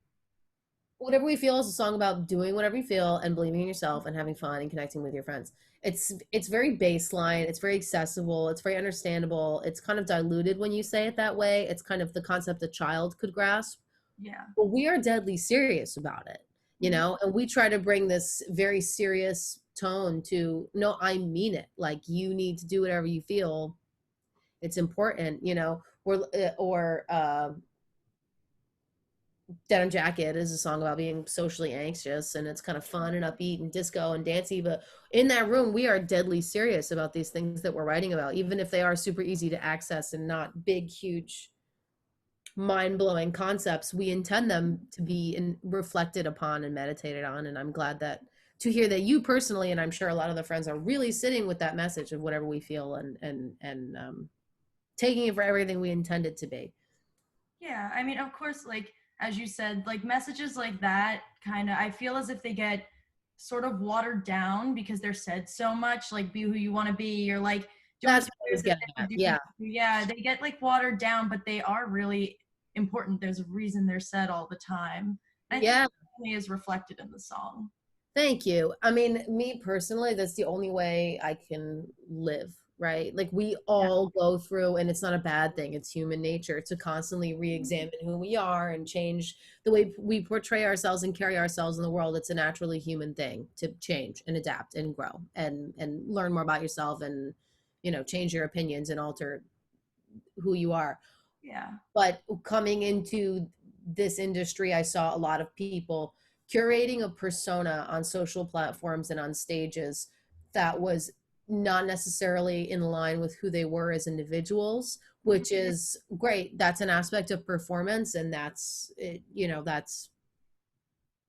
[SPEAKER 1] Whatever We Feel, is a song about doing whatever you feel and believing in yourself and having fun and connecting with your friends. It's very baseline, it's very accessible, it's very understandable. It's kind of diluted when you say it that way. It's kind of the concept a child could grasp.
[SPEAKER 2] Yeah.
[SPEAKER 1] But we are deadly serious about it,
[SPEAKER 2] Mhm.
[SPEAKER 1] and we try to bring this very serious tone to, no, I mean it. Like, you need to do whatever you feel. It's important, or Denim Jacket is a song about being socially anxious, and it's kind of fun and upbeat and disco and dancey. But in that room, we are deadly serious about these things that we're writing about, even if they are super easy to access and not big, huge, mind-blowing concepts. We intend them to be reflected upon and meditated on, and I'm glad that to hear that you personally, and I'm sure a lot of the friends are really sitting with that message of whatever we feel, and taking it for everything we intend it to be.
[SPEAKER 2] Yeah, I mean, of course, like as you said, like messages like that kind of, I feel as if they get sort of watered down because they're said so much, like be who you want to be, or like don't
[SPEAKER 1] That's
[SPEAKER 2] do
[SPEAKER 1] what I
[SPEAKER 2] this
[SPEAKER 1] was
[SPEAKER 2] if
[SPEAKER 1] getting
[SPEAKER 2] they
[SPEAKER 1] at.
[SPEAKER 2] do this.
[SPEAKER 1] Yeah.
[SPEAKER 2] Yeah, they get like watered down, but they are really important. There's a reason they're said all the time. And I think
[SPEAKER 1] Yeah.
[SPEAKER 2] it definitely is reflected in the song.
[SPEAKER 1] Thank you. I mean, me personally, that's the only way I can live, right? Like we
[SPEAKER 2] Yeah.
[SPEAKER 1] all go through, and it's not a bad thing. It's human nature to constantly re-examine who we are and change the way we portray ourselves and carry ourselves in the world. It's a naturally human thing to change and adapt and grow and learn more about yourself and, change your opinions and alter who you are.
[SPEAKER 2] Yeah.
[SPEAKER 1] But coming into this industry, I saw a lot of people curating a persona on social platforms and on stages that was not necessarily in line with who they were as individuals, which is great. That's an aspect of performance, and that's it, that's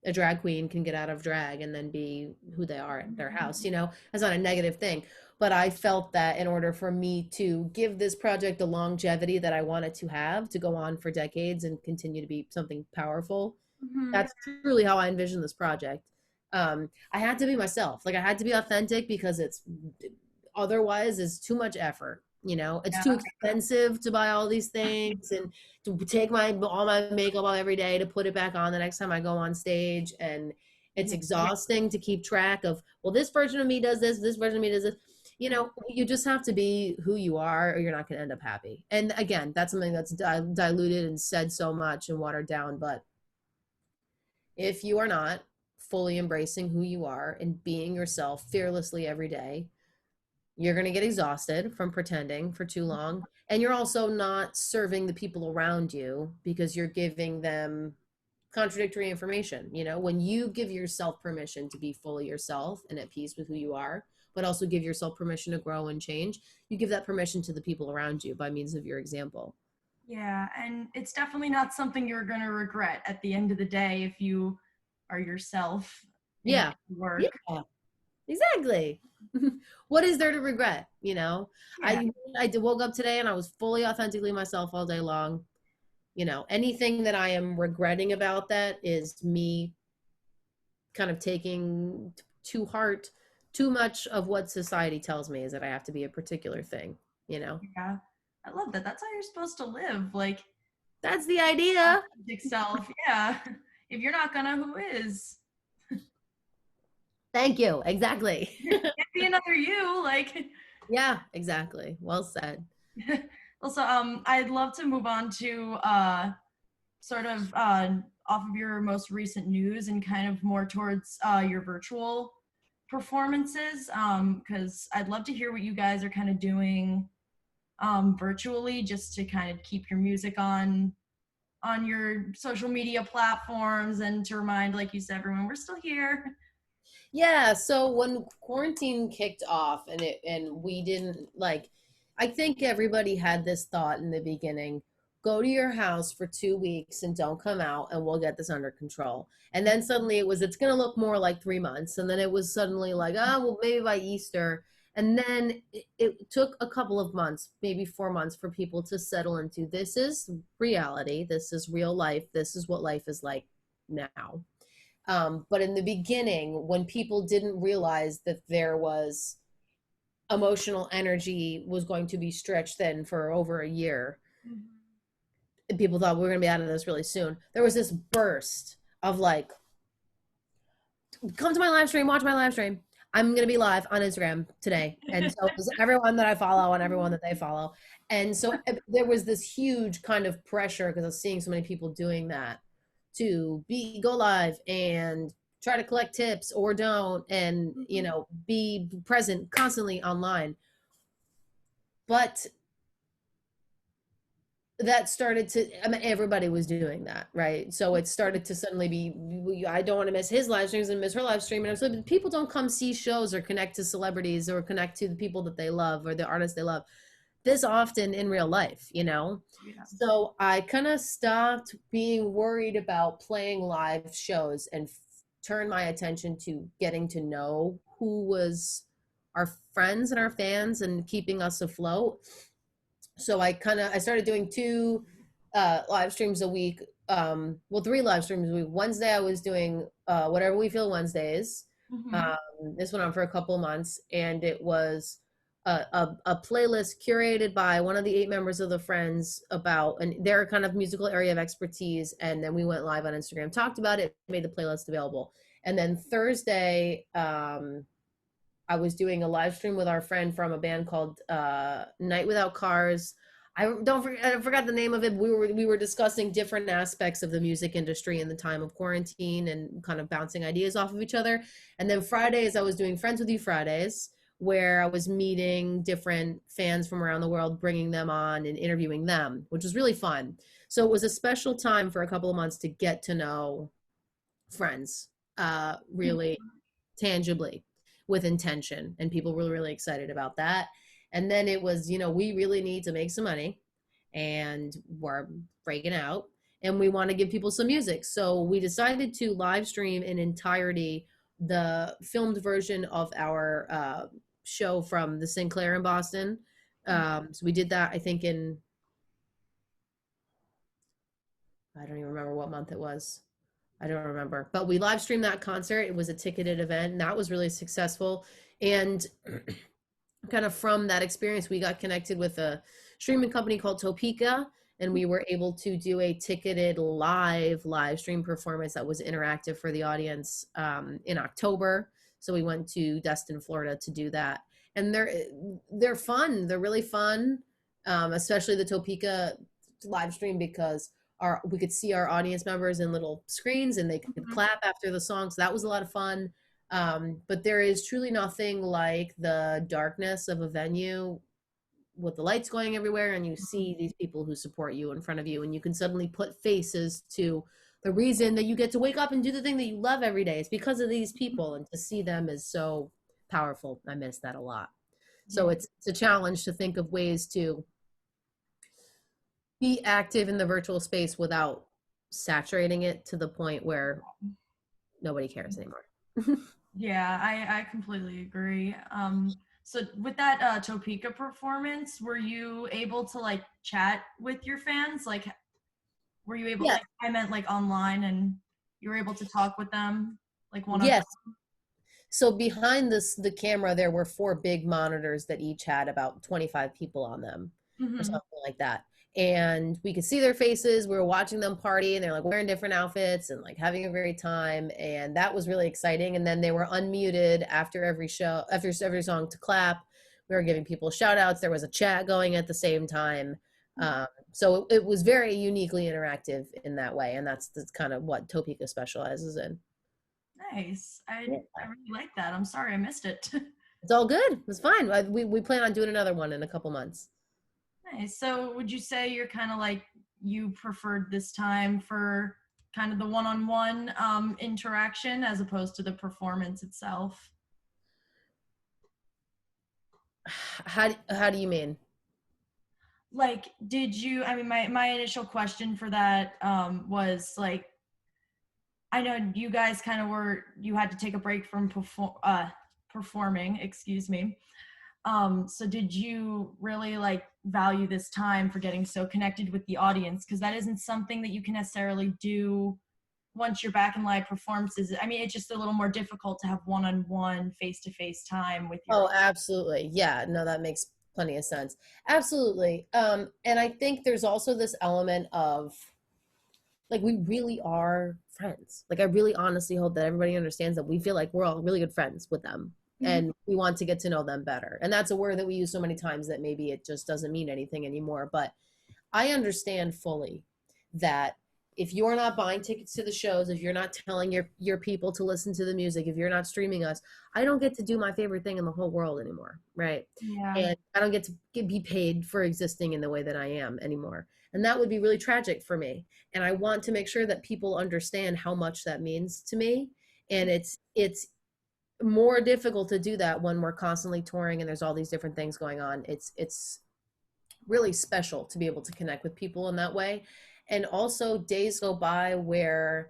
[SPEAKER 1] a drag queen can get out of drag and then be who they are at their house. That's not a negative thing. But I felt that in order for me to give this project the longevity that I wanted to have, to go on for decades and continue to be something powerful,
[SPEAKER 2] Mhm.
[SPEAKER 1] that's truly how I envision this project. I had to be myself. Like I had to be authentic because it's otherwise it's too much effort. It's
[SPEAKER 2] Yeah.
[SPEAKER 1] too expensive to buy all these things and to take my all my makeup off every day to put it back on the next time I go on stage. And it's
[SPEAKER 2] Yeah.
[SPEAKER 1] exhausting to keep track of, well, this version of me does this version of me does this. You just have to be who you are or you're not going to end up happy. And again, that's something that's diluted and said so much and watered down. But if you are not fully embracing who you are and being yourself fearlessly every day, you're going to get exhausted from pretending for too long. And you're also not serving the people around you because you're giving them contradictory information. When you give yourself permission to be fully yourself and at peace with who you are, but also give yourself permission to grow and change, you give that permission to the people around you by means of your example.
[SPEAKER 2] Yeah, and it's definitely not something you're going to regret at the end of the day if you are yourself in
[SPEAKER 1] Yeah.
[SPEAKER 2] work.
[SPEAKER 1] Yeah. Exactly. What is there to regret?
[SPEAKER 2] Yeah,
[SPEAKER 1] I woke up today and I was fully authentically myself all day long. Anything that I am regretting about that is me kind of taking to heart too much of what society tells me is that I have to be a particular thing.
[SPEAKER 2] yeah. I love that. That's how you're supposed to live. Like
[SPEAKER 1] That's the idea.
[SPEAKER 2] authentic self. Yeah. If you're not gonna, who is?
[SPEAKER 1] Thank you. Exactly.
[SPEAKER 2] Can't be another you. Like
[SPEAKER 1] Yeah, exactly. Well said.
[SPEAKER 2] also, I'd love to move on to sort of off of your most recent news and kind of more towards your virtual performances. Because I'd love to hear what you guys are kind of doing virtually, just to kind of keep your music on your social media platforms and to remind, like you said, everyone we're still here.
[SPEAKER 1] Yeah, so when quarantine kicked off and we didn't like, I think everybody had this thought in the beginning, go to your house for 2 weeks and don't come out and we'll get this under control. And then suddenly it's going to look more like 3 months. And then it was suddenly like, oh, well, maybe by Easter. And then it took a couple of months, maybe 4 months for people to settle into this is reality. This is real life. This is what life is like now. But in the beginning, when people didn't realize that there was emotional energy was going to be stretched thin for over a year, and people thought we were going to be out of this really soon, there was this burst of like, come to my live stream, watch my live stream. I'm going to be live on Instagram today. And so it was everyone that I follow and everyone that they follow. And so there was this huge kind of pressure because I was seeing so many people doing that to go live and try to collect tips or don't and be present constantly online. But that started to, I mean, everybody was doing that, right? So it started to suddenly be, I don't want to miss his live streams and miss her live stream. And so people don't come see shows or connect to celebrities or connect to the people that they love or the artists they love this often in real life.
[SPEAKER 2] Yeah.
[SPEAKER 1] So I kind of stopped being worried about playing live shows and turn my attention to getting to know who was our friends and our fans and keeping us afloat. So I started doing two live streams a week. Well, three live streams a week. Wednesday I was doing Whatever We Feel Wednesdays.
[SPEAKER 2] Mm-hmm.
[SPEAKER 1] Um, this went on for a couple of months, and it was a playlist curated by one of the eight members of the Friends about and their kind of musical area of expertise. And then we went live on Instagram, talked about it, made the playlist available. And then Thursday, I was doing a live stream with our friend from a band called Night Without Cars. I forgot the name of it. We were discussing different aspects of the music industry in the time of quarantine and kind of bouncing ideas off of each other. And then Fridays I was doing Friends with You Fridays, where I was meeting different fans from around the world, bringing them on and interviewing them, which was really fun. So it was a special time for a couple of months to get to know friends really tangibly with intention, and people were really excited about that. And then it was, we really need to make some money, and we're breaking out, and we want to give people some music, so we decided to live stream in entirety the filmed version of our show from the Sinclair in Boston. So we did that, I think, I don't even remember what month it was. I don't remember, but we live streamed that concert. It was a ticketed event, and that was really successful. And kind of from that experience, we got connected with a streaming company called Topeka, and we were able to do a ticketed live stream performance that was interactive for the audience in October. So we went to Destin, Florida to do that. And they're fun. They're really fun, especially the Topeka live stream, because we could see our audience members in little screens and they could clap after the song. So that was a lot of fun. But there is truly nothing like the darkness of a venue with the lights going everywhere, and you see these people who support you in front of you, and you can suddenly put faces to the reason that you get to wake up and do the thing that you love every day. It's because of these people, and to see them is so powerful. I miss that a lot. So it's a challenge to think of ways to be active in the virtual space without saturating it to the point where nobody cares anymore.
[SPEAKER 2] Yeah, I completely agree. So with that Topeka performance, were you able to like chat with your fans? Like, were you able,
[SPEAKER 1] Yeah.
[SPEAKER 2] like, I meant like online, and you were able to talk with them like one on
[SPEAKER 1] Yes. So behind the camera, there were four big monitors that each had about 25 people on them or
[SPEAKER 2] one?
[SPEAKER 1] something like that. And we could see their faces. We were watching them party, and they're like wearing different outfits and like having a great time. And that was really exciting. And then they were unmuted after every show, after every song to clap. We were giving people shout outs. There was a chat going at the same time. So it was very uniquely interactive in that way. And that's kind of what Topeka specializes in.
[SPEAKER 2] Nice.
[SPEAKER 1] Yeah.
[SPEAKER 2] I really like that. I'm sorry I missed it.
[SPEAKER 1] It's all good. It's fine. We plan on doing another one in a couple months.
[SPEAKER 2] Nice. So would you say you're kind of like you preferred this time for kind of the one-on-one interaction as opposed to the performance itself?
[SPEAKER 1] How do you mean?
[SPEAKER 2] Like, did you, I mean, my initial question for that was like, I know you guys kind of you had to take a break from performing, excuse me. So did you really like value this time for getting so connected with the audience? Because that isn't something that you can necessarily do once you're back in live performances. I mean, it's just a little more difficult to have one-on-one, face-to-face time with your.
[SPEAKER 1] Oh, absolutely. Yeah, no, that makes plenty of sense. Absolutely. And I think there's also this element of like we really are friends. Like I really honestly hope that everybody understands that we feel like we're all really good friends with them,
[SPEAKER 2] Mhm.
[SPEAKER 1] and we want to get to know them better. And that's a word that we use so many times that maybe it just doesn't mean anything anymore. But I understand fully that if you're not buying tickets to the shows, if you're not telling your people to listen to the music, if you're not streaming us, I don't get to do my favorite thing in the whole world anymore, right?
[SPEAKER 2] Yeah.
[SPEAKER 1] And I don't get to be paid for existing in the way that I am anymore. And that would be really tragic for me. And I want to make sure that people understand how much that means to me. And it's more difficult to do that when we're constantly touring and there's all these different things going on. It's really special to be able to connect with people in that way. And also days go by where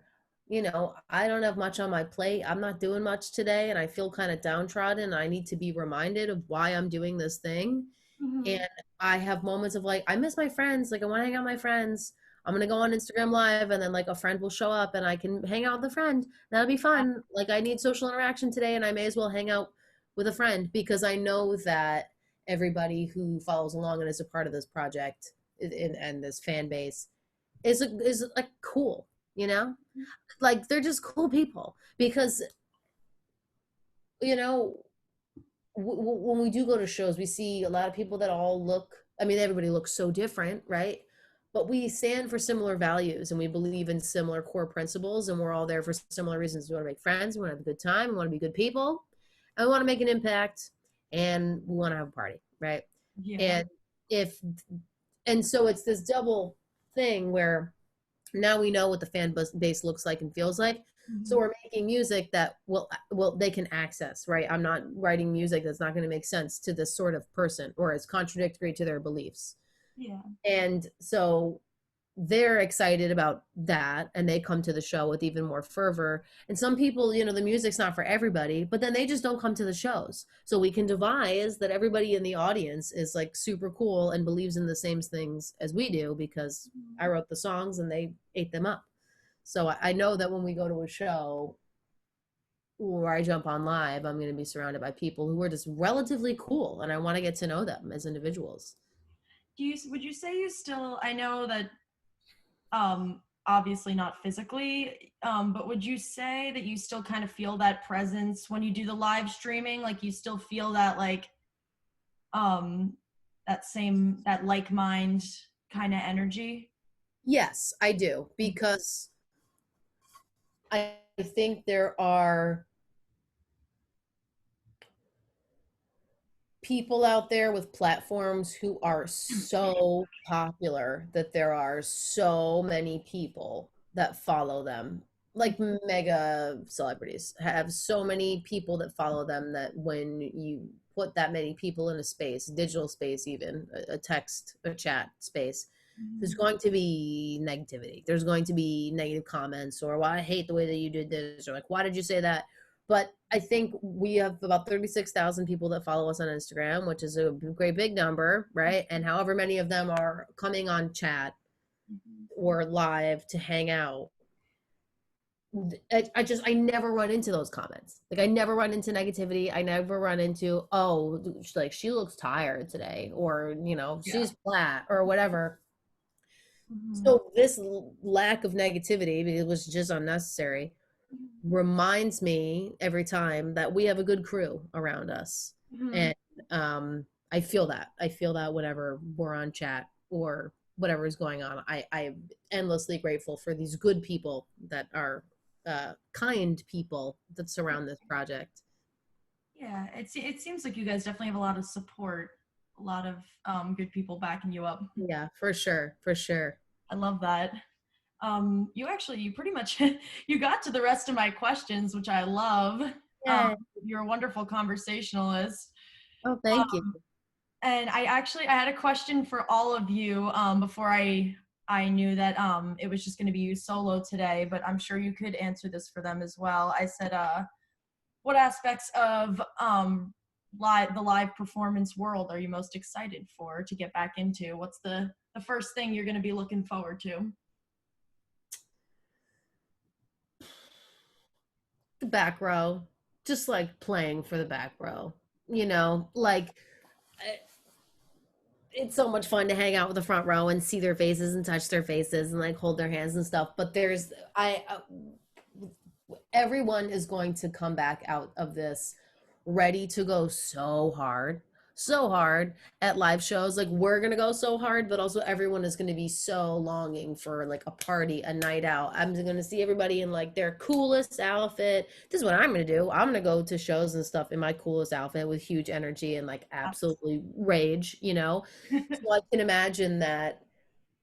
[SPEAKER 1] I don't have much on my plate. I'm not doing much today, and I feel kind of downtrodden. And I need to be reminded of why I'm doing this thing.
[SPEAKER 2] Hmm.
[SPEAKER 1] And I have moments of like, I miss my friends. Like, I want to hang out with my friends. I'm gonna go on Instagram Live, and then like a friend will show up, and I can hang out with a friend. That'll be fun. Like, I need social interaction today, and I may as well hang out with a friend because I know that everybody who follows along and is a part of this project and this fan base is like cool. You know, like they're just cool people because you know when we do go to shows, we see a lot of people that all look, I mean, everybody looks so different, right? But we stand for similar values and we believe in similar core principles, and we're all there for similar reasons. We want to make friends, we want to have a good time, we want to be good people, and we want to make an impact, and we want to have a party, right?
[SPEAKER 2] Yeah.
[SPEAKER 1] And if, and so it's this double thing where now we know what the fan base looks like and feels like, so
[SPEAKER 2] Hmm.
[SPEAKER 1] we're making music that will they can access, right? I'm not writing music that's not going to make sense to this sort of person or is contradictory to their beliefs.
[SPEAKER 2] Yeah.
[SPEAKER 1] And so they're excited about that, and they come to the show with even more fervor. And some people, the music's not for everybody, but then they just don't come to the shows. So we can devise that everybody in the audience is like super cool and believes in the same things as we do because I
[SPEAKER 2] Mhm.
[SPEAKER 1] wrote the songs and they ate them up. So I know that when we go to a show or I jump on live, I'm going to be surrounded by people who are just relatively cool, and I want to get to know them as individuals.
[SPEAKER 2] Would you say you still, I know that obviously not physically, but would you say that you still kind of feel that presence when you do the live streaming? Like you still feel that um that like mind kind of energy?
[SPEAKER 1] Yes, I do, because I think there are people out there with platforms who are so popular that there are so many people that follow them. Like mega celebrities have so many people that follow them that when you put that many people in a space, digital space, even a text, a chat space, there's
[SPEAKER 2] Mhm.
[SPEAKER 1] going to be negativity. There's going to be negative comments, or, well, I hate the way that you did this, or like, why did you say that? But I think we have about 36,000 people that follow us on Instagram, which is a great big number, right? And however many of them are coming on chat
[SPEAKER 2] Mhm.
[SPEAKER 1] or live to hang out, I never run into those comments. Like, I never run into negativity. I never run into, oh, like, she looks tired today, or,
[SPEAKER 2] Yeah.
[SPEAKER 1] she's flat or whatever.
[SPEAKER 2] Mhm.
[SPEAKER 1] So this lack of negativity, it was just unnecessary, reminds me every time that we have a good crew around us.
[SPEAKER 2] Mhm.
[SPEAKER 1] And I feel that. I feel that whenever we're on chat or whatever is going on. I'm endlessly grateful for these good people that are kind people that surround this project.
[SPEAKER 2] Yeah, it seems like you guys definitely have a lot of support, a lot of good people backing you up.
[SPEAKER 1] Yeah, for sure. For sure.
[SPEAKER 2] I love that. You pretty much you got to the rest of my questions, which I love. Um,
[SPEAKER 1] Yay.
[SPEAKER 2] you're a wonderful conversationalist.
[SPEAKER 1] Oh, thank you.
[SPEAKER 2] And I had a question for all of you before I knew that it was just going to be you solo today, but I'm sure you could answer this for them as well. I said, what aspects of the live performance world are you most excited for to get back into? What's the first thing you're going to be looking forward to?
[SPEAKER 1] The back row, just like playing for the back row, like it's so much fun to hang out with the front row and see their faces and touch their faces and like hold their hands and stuff. But there's, everyone is going to come back out of this ready to go so hard at live shows. Like, we're gonna go so hard, but also everyone is gonna be so longing for like a party, a night out. I'm gonna see everybody in like their coolest outfit. This is what I'm gonna do. I'm gonna go to shows and stuff in my coolest outfit with huge energy and like absolutely rage. So I can imagine that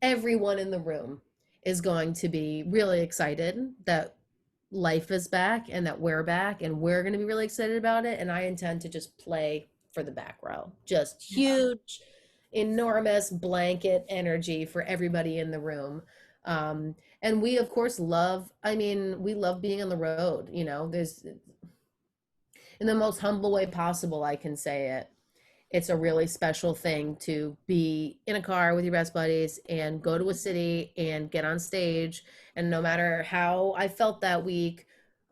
[SPEAKER 1] everyone in the room is going to be really excited that life is back and that we're back, and we're going to be really excited about it. And I intend to just play for the back row, just
[SPEAKER 2] Yeah.
[SPEAKER 1] huge, enormous blanket energy for everybody in the room. And we of course love, I mean, we love being on the road, you know, there's in the most humble way possible, I can say it. It's a really special thing to be in a car with your best buddies and go to a city and get on stage. And no matter how I felt that week,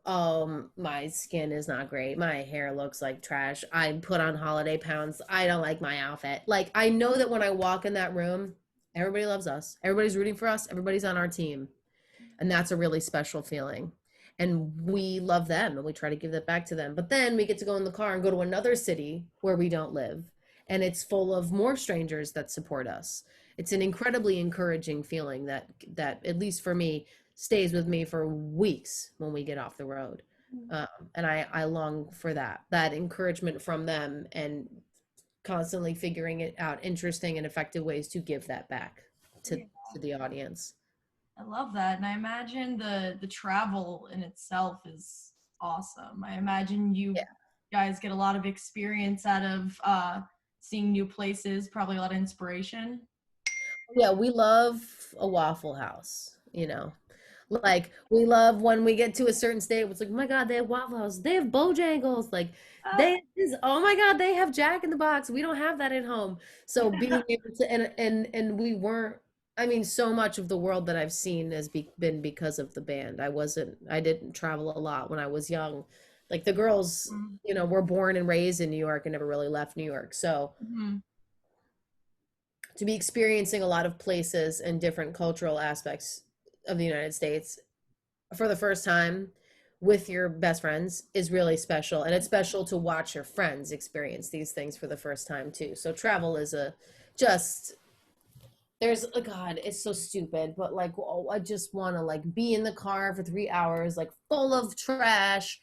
[SPEAKER 1] my skin is not great. My hair looks like trash. I put on holiday pounds. I don't like my outfit. Like, I know that when I walk in that room, everybody loves us. Everybody's rooting for us. Everybody's on our team. And that's a really special feeling. And we love them and we try to give that back to them. But then we get to go in the car and go to another city where we don't live. And it's full of more strangers that support us. It's an incredibly encouraging feeling that at least for me stays with me for weeks when we get off the road. Um, and I long for that encouragement from them, and constantly figuring it out interesting and effective ways to give that back to
[SPEAKER 2] Yeah,
[SPEAKER 1] to the audience.
[SPEAKER 2] I love that, and I imagine the travel in itself is awesome. I imagine you guys get a lot of experience out of seeing new places, probably a lot of inspiration.
[SPEAKER 1] Yeah, we love a Waffle House, you know. Like we love when we get to a certain state, it's like, oh my God, they have Waffle House, they have Bojangles, like
[SPEAKER 2] Uh,
[SPEAKER 1] they is oh my God, they have Jack in the Box. We don't have that at home. So being able to and we weren't, I mean, so much of the world that I've seen has been because of the band. I didn't travel a lot when I was young. Like the girls, you know, were born and raised in New York and never really left New York. So
[SPEAKER 2] Mhm.
[SPEAKER 1] to be experiencing a lot of places and different cultural aspects of the United States for the first time with your best friends is really special. And it's special to watch your friends experience these things for the first time too. So travel is a just there's oh God, it's so stupid, but like, oh, I just want to like be in the car for 3 hours, like full of trash,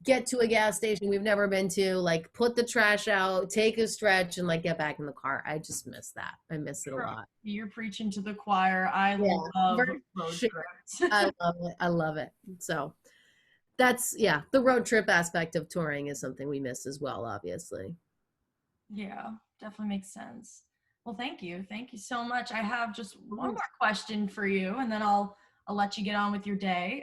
[SPEAKER 1] get to a gas station we've never been to, like put the trash out, take a stretch, and like get back in the car. I just miss that. I miss it a lot.
[SPEAKER 2] You're preaching to the choir. I
[SPEAKER 1] Yeah,
[SPEAKER 2] love
[SPEAKER 1] for
[SPEAKER 2] road
[SPEAKER 1] sure.
[SPEAKER 2] trips.
[SPEAKER 1] I love it. I love it. So that's yeah, the road trip aspect of touring is something we miss as well, obviously.
[SPEAKER 2] Yeah, definitely makes sense. Well, thank you. Thank you so much. I have just one
[SPEAKER 1] Mhm.
[SPEAKER 2] more question for you, and then I'll let you get on with your day.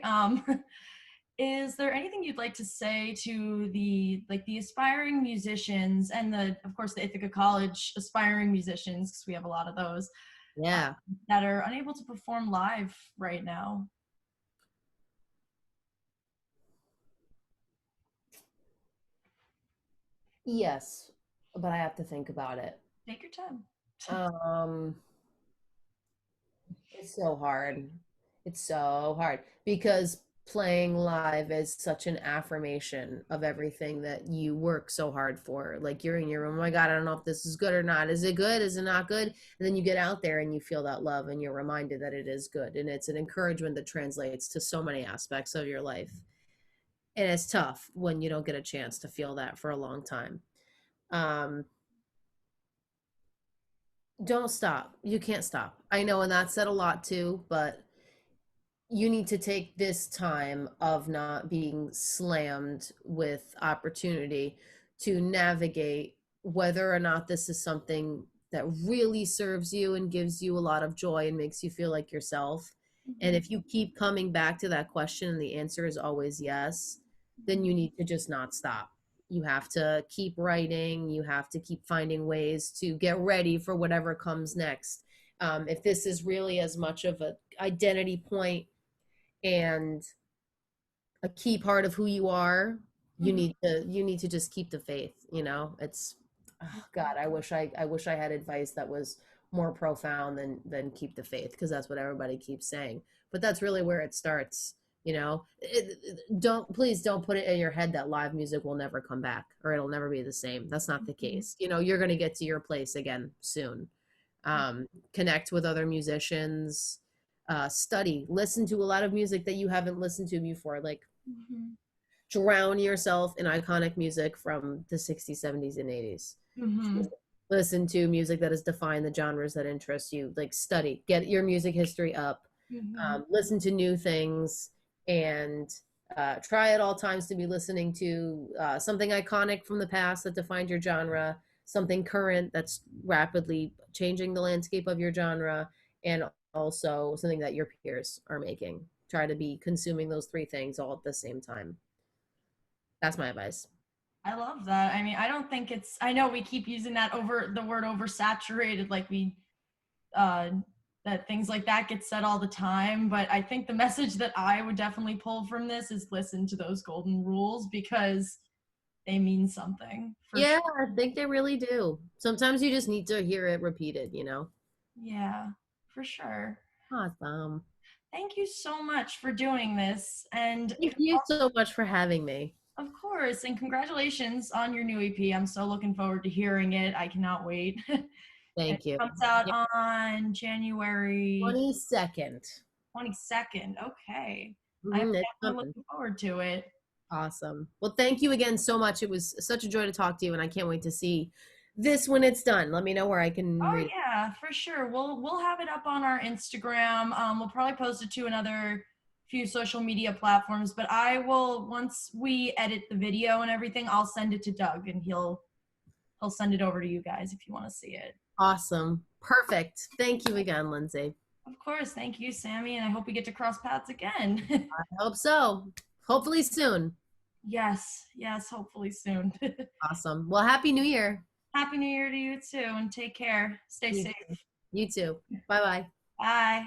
[SPEAKER 2] Is there anything you'd like to say to the aspiring musicians and the of course the Ithaca College aspiring musicians, because we have a lot of those
[SPEAKER 1] Yeah.
[SPEAKER 2] that are unable to perform live right now?
[SPEAKER 1] Yes, but I have to think about it.
[SPEAKER 2] Take your time.
[SPEAKER 1] Um, it's so hard. It's so hard because playing live is such an affirmation of everything that you work so hard for. Like you're in your room, oh my God, I don't know if this is good or not. Is it good? Is it not good? And then you get out there and you feel that love and you're reminded that it is good. And it's an encouragement that translates to so many aspects of your life. And it's tough when you don't get a chance to feel that for a long time. Um, don't stop. You can't stop. I know, and that said a lot too, but you need to take this time of not being slammed with opportunity to navigate whether or not this is something that really serves you and gives you a lot of joy and makes you feel like yourself. And
[SPEAKER 2] Mhm.
[SPEAKER 1] if you keep coming back to that question and the answer is always yes, then you need to just not stop. You have to keep writing, you have to keep finding ways to get ready for whatever comes next. If this is really as much of an identity point and a key part of who you are,
[SPEAKER 2] Mhm.
[SPEAKER 1] you need to just keep the faith, you know. It's oh God, I wish I had advice that was more profound than keep the faith, because that's what everybody keeps saying. But that's really where it starts, you know. Don't please don't put it in your head that live music will never come back or it'll never be the same. That's not the
[SPEAKER 2] Mhm.
[SPEAKER 1] case. You know, you're going to get to your place again soon. Connect with other musicians, study, listen to a lot of music that you haven't listened to before, like
[SPEAKER 2] Mhm.
[SPEAKER 1] drown yourself in iconic music from the 60s, 70s, and 80s.
[SPEAKER 2] Mhm.
[SPEAKER 1] Listen to music that has defined the genres that interest you, like study, get your music history up,
[SPEAKER 2] Mhm.
[SPEAKER 1] listen to new things, and try at all times to be listening to something iconic from the past that defined your genre, something current that's rapidly changing the landscape of your genre, and also something that your peers are making. Try to be consuming those three things all at the same time. That's my advice.
[SPEAKER 2] I love that. I mean, I don't think it's, I know we keep using that over the word oversaturated, like we, uh, that things like that get said all the time. But I think the message that I would definitely pull from this is listen to those golden rules because they mean something for
[SPEAKER 1] Yeah,
[SPEAKER 2] sure.
[SPEAKER 1] I think they really do. Sometimes you just need to hear it repeated, you know?
[SPEAKER 2] Yeah, for sure.
[SPEAKER 1] Awesome.
[SPEAKER 2] Thank you so much for doing this. And
[SPEAKER 1] Thank you so much for having me.
[SPEAKER 2] of course, and congratulations on your new EP. I'm so looking forward to hearing it. I cannot wait. It
[SPEAKER 1] Thank you.
[SPEAKER 2] comes out
[SPEAKER 1] Yeah,
[SPEAKER 2] on January
[SPEAKER 1] 22nd.
[SPEAKER 2] 22nd. Okay. I'm
[SPEAKER 1] It's
[SPEAKER 2] definitely
[SPEAKER 1] coming.
[SPEAKER 2] looking forward to it.
[SPEAKER 1] Awesome. Well, thank you again so much. It was such a joy to talk to you, and I can't wait to see this when it's done. Let me know where I can
[SPEAKER 2] Oh
[SPEAKER 1] read it.
[SPEAKER 2] yeah, for sure. We'll have it up on our Instagram. We'll probably post it to another few social media platforms, but I will once we edit the video and everything, I'll send it to Doug and he'll send it over to you guys if you want to see it.
[SPEAKER 1] Awesome. Perfect. Thank you again, Lindsay.
[SPEAKER 2] Of course, thank you, Sammy, and I hope we get to cross paths again.
[SPEAKER 1] I hope so. Hopefully soon.
[SPEAKER 2] Yes, yes, hopefully soon.
[SPEAKER 1] Awesome. Well, Happy New Year.
[SPEAKER 2] Happy New Year to you too, and take care. Stay
[SPEAKER 1] You
[SPEAKER 2] safe.
[SPEAKER 1] too. You too. Bye bye.
[SPEAKER 2] Bye.